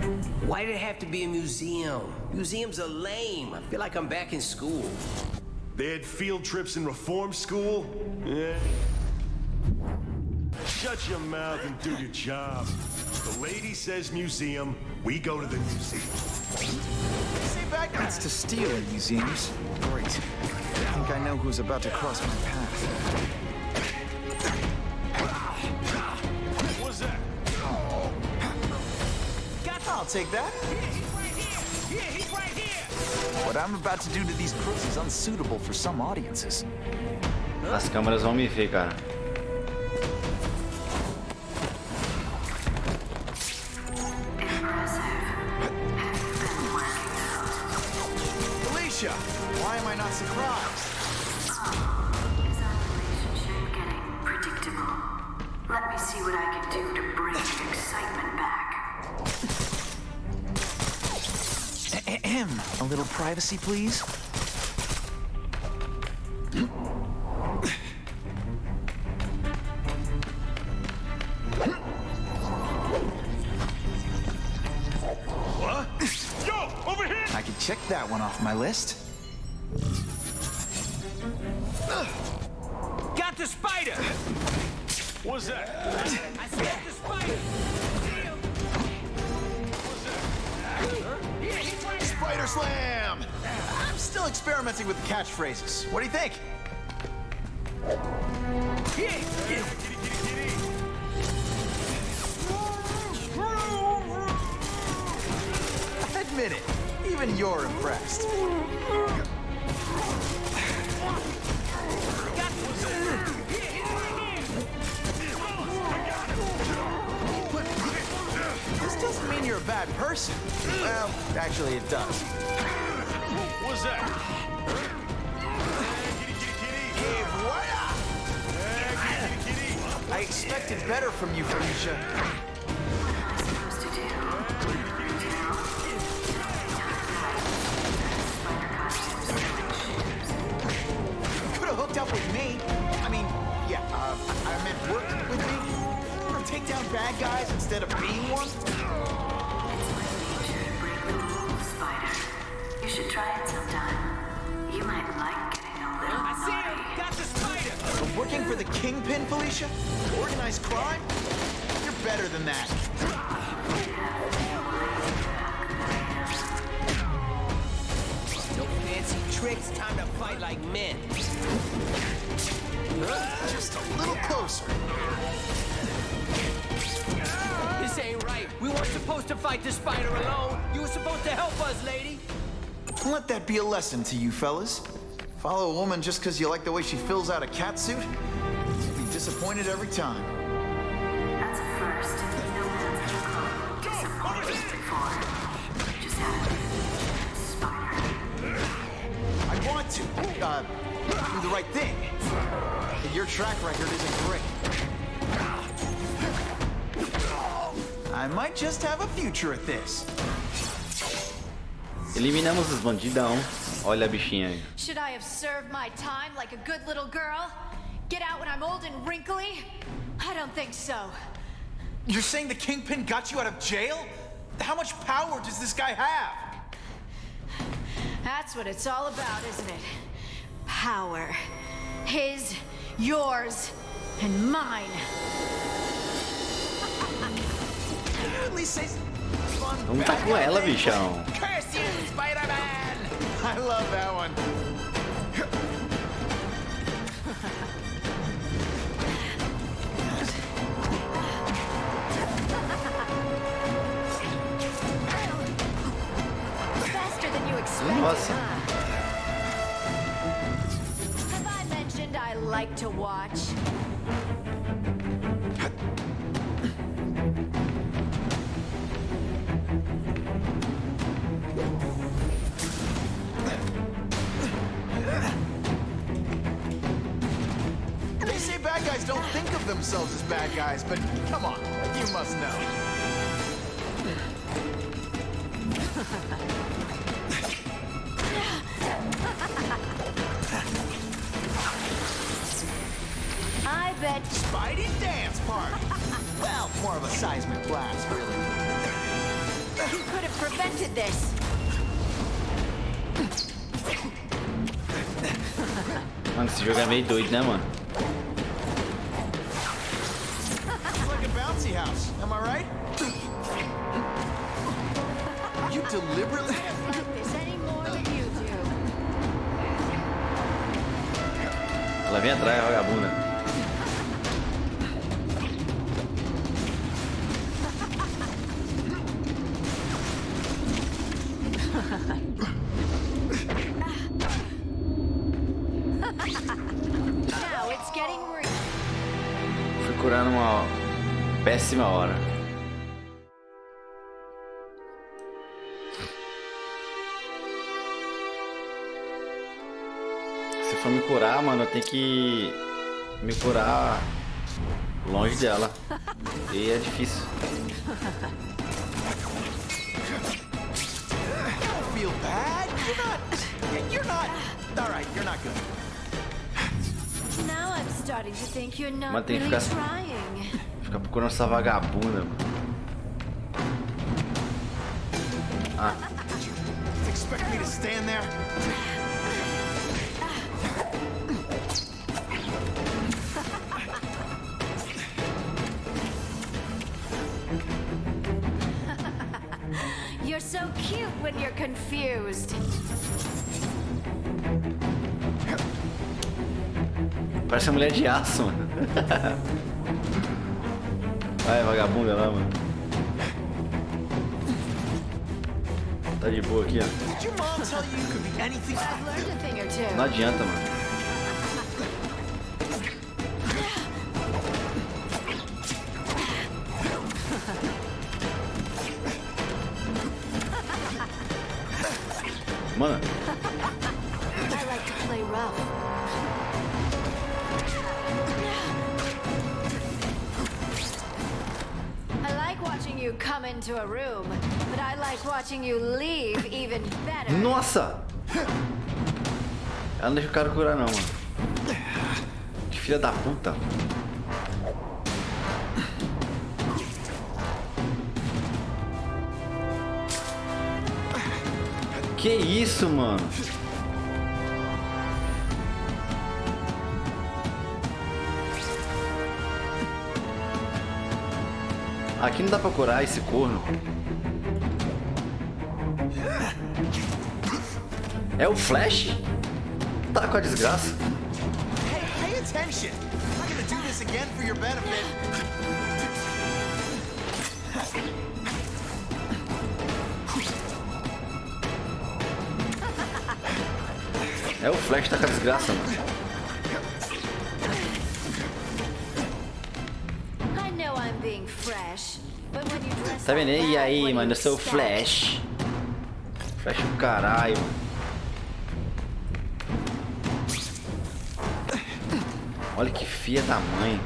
Why did it have to be a museum? Museums are lame. I feel like I'm back in school. They had field trips in reform school? Yeah. Shut your mouth and do your job. The lady says museum, we go to the museum. That's to steal in museums. Great. I think I know who's about to cross my path. What's that? I'll take that. What I'm about to do to these crooks is unsuitable for some audiences. As câmeras vão me ver, cara. Felicia, why am I not surprised? Is our relationship getting predictable? Let me see what I can do to bring the excitement back. A little privacy, please. What? Yo, over here! I can check that one off my list. Got the spider! What's that? I said the spider! Spider Slam! I'm still experimenting with the catchphrases. What do you think? Admit it, even you're impressed. This doesn't mean you're a bad person. Well, actually it does. What's that? Hey, voila! I expected better from you, Felicia. Could have hooked up with me. I mean, yeah, I meant worked with me. Or take down bad guys instead of being one. You should try it sometime. You might like getting a little I see him! Got the spider! Working for the kingpin, Felicia? Organized crime? You're better than that. No fancy tricks, time to fight like men. Just a little closer. This ain't right. We weren't supposed to fight the spider alone. You were supposed to help us, lady. Let that be a lesson to you fellas. Follow a woman just because you like the way she fills out a catsuit? You'll be disappointed every time. That's a first. No one's ever called disappointed before. Just have to spider. I want to, do the right thing. But your track record isn't great. I might just have a future at this. Eliminamos os bandidão. Olha a bichinha aí. Should I have served my time like a good little girl? Get out when I'm old and wrinkly? I don't think so. You're saying the Kingpin got you out of jail? How much power does this guy have? That's what it's all about, isn't it? Power. His, yours, and mine. At least say Vamos tá com ela, bichão. Curse you, Spider-Man! I love that one. Faster than you expected, Nossa. huh? Have I mentioned I like to watch? They say bad guys don't think of themselves as bad guys, but come on, you must know. I bet Spidey dance party. Well, more of a seismic blast, really. you could have prevented this. Mano, esse jogo é meio doido, né, mano? It's like a bouncy house, am I right? You deliberately... I don't like this any more than you do. Ela vem atrás, a vagabunda. Now it's getting real. Fui curar numa péssima hora. Se for me curar, mano, eu tenho que me curar longe dela. E é difícil. Don't feel bad. You're not... All right, you're not good. Now I'm starting to think you're Mas not tem que really ficar, trying. ficar procurando essa vagabunda, mano. Ah, Expect me to stand there? You're so cute when you're confused. parece uma mulher de aço, mano. Vai, vagabunda lá, mano. Tá de boa aqui, ó. Did your mom tell you you could be anything? I've learned a thing or two. Não adianta, mano. Mano. I like to play rough. I like watching you come into a room, but I like watching you leave even better. Nossa! Ela não deixa o cara curar não, mano. Que filha da puta. Que isso, mano? Aqui não dá pra curar esse corno. É o Flash? Tá com a desgraça. Hey, pay attention. I'm not gonna do this again for your benefit. É o Flash, tá com a desgraça, mano. I know I'm being fresh, but when you dress Tá vendo? like E that, aí, what do mano? you Eu sou o expect? Flash. Flash do caralho, mano. Olha que filha da mãe.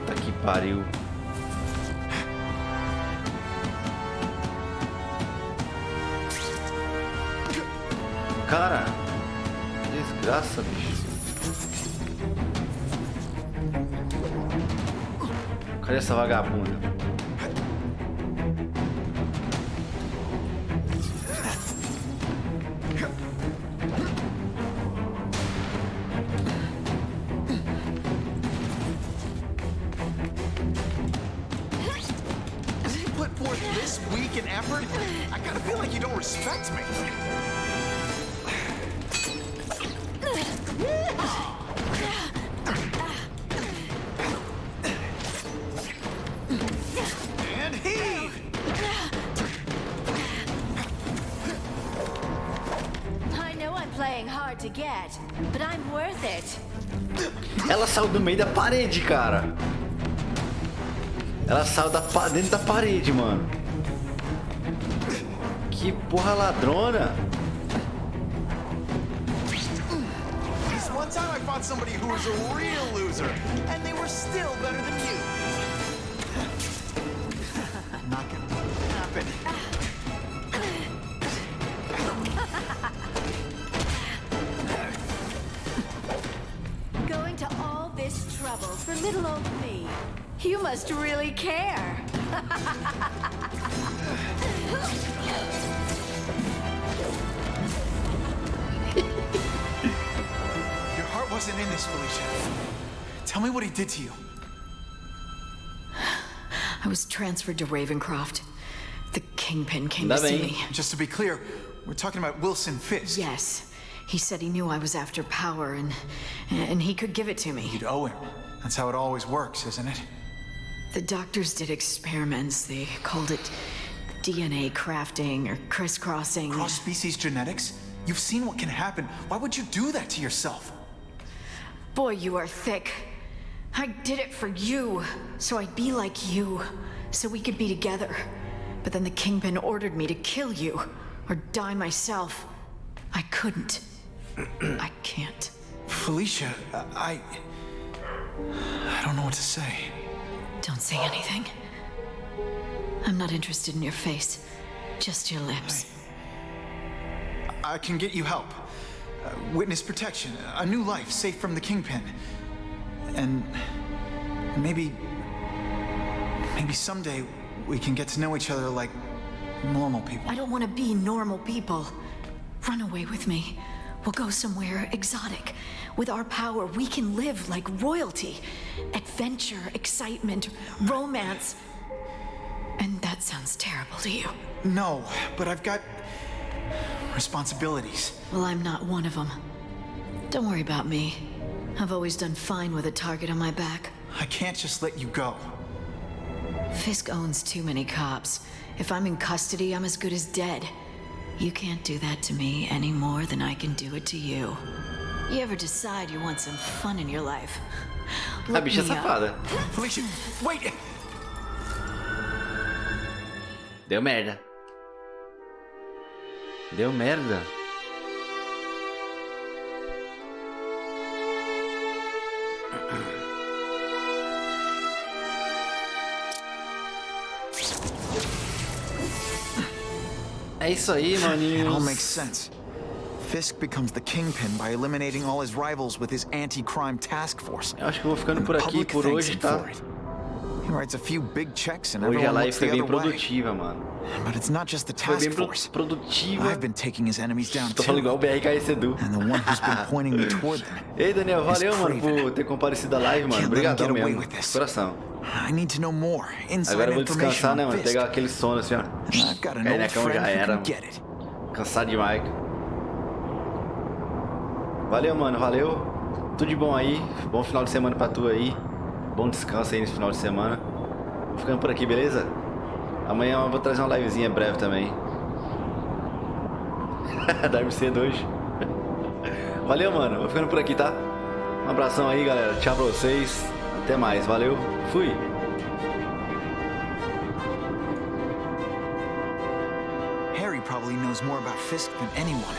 Puta que pariu. Cara, desgraça, bicho. Cadê essa vagabunda? gets me. And heave! I know I'm playing hard to get, but I'm worth it. Ela saiu do meio da parede, cara. Ela saiu dentro da parede, mano. Que porra ladrona. This one time I fought somebody who was a real loser, and they were still better than you. Not gonna happen. Going to all this trouble for little old me. You must really care. Your heart wasn't in this, Felicia. Tell me what he did to you. I was transferred to Ravencroft. The Kingpin came to see me. Just to be clear, we're talking about Wilson Fisk. Yes. He said he knew I was after power and he could give it to me. You'd owe him. That's how it always works, isn't it? The doctors did experiments. They called it DNA crafting or crisscrossing. Cross-species genetics? You've seen what can happen. Why would you do that to yourself? Boy, you are thick. I did it for you, so I'd be like you, so we could be together. But then the Kingpin ordered me to kill you, or die myself. I couldn't. I can't. Felicia, I don't know what to say. Don't say anything. I'm not interested in your face, just your lips. I can get you help. Witness protection, a new life safe from the Kingpin. And maybe someday we can get to know each other like normal people. I don't want to be normal people. Run away with me. We'll go somewhere exotic. With our power, we can live like royalty. Adventure, excitement, romance. And that sounds terrible to you. No, but I've got responsibilities. Well, I'm not one of them. Don't worry about me. I've always done fine with a target on my back. I can't just let you go. Fisk owns too many cops. If I'm in custody, I'm as good as dead. You can't do that to me any more than I can do it to you. You ever decide you want some fun in your life? A bicha safada. Felicia, wait! Deu merda. Deu merda. É isso aí, maninhos. It all makes sense. Fisk becomes the Kingpin by eliminating all his rivals with his anti-crime task force. Eu acho que eu vou ficando por aqui por hoje, tá? He writes a few big checks and Hoje a everyone live looks foi the bem other way. produtiva, mano. But it's not just the Foi task bem force. produtiva. I've been taking his enemies down Tô falando too. igual o BRKS Edu. And the one who's been pointing me toward them. Ei, Daniel, valeu, is mano, Craven. por ter comparecido a live, mano. Can't let him Obrigadão get away mesmo. with this. Coração. I need to know more. Inside Agora eu vou information descansar, né, on mano? Fisk. Pegar aquele sono assim, ó. I've got an Cair na old cama friend já who era, can mano. get it. Cansado demais. Valeu, mano, valeu. Tudo de bom aí. Bom final de semana pra tu aí. Bom descanso aí nesse final de semana. Vou ficando por aqui, beleza? Amanhã eu vou trazer uma livezinha breve também. Dorme cedo hoje. Valeu, mano. Vou ficando por aqui, tá? Um abração aí, galera. Tchau pra vocês. Até mais. Valeu. Fui. Harry probably knows more about Fisk than anyone.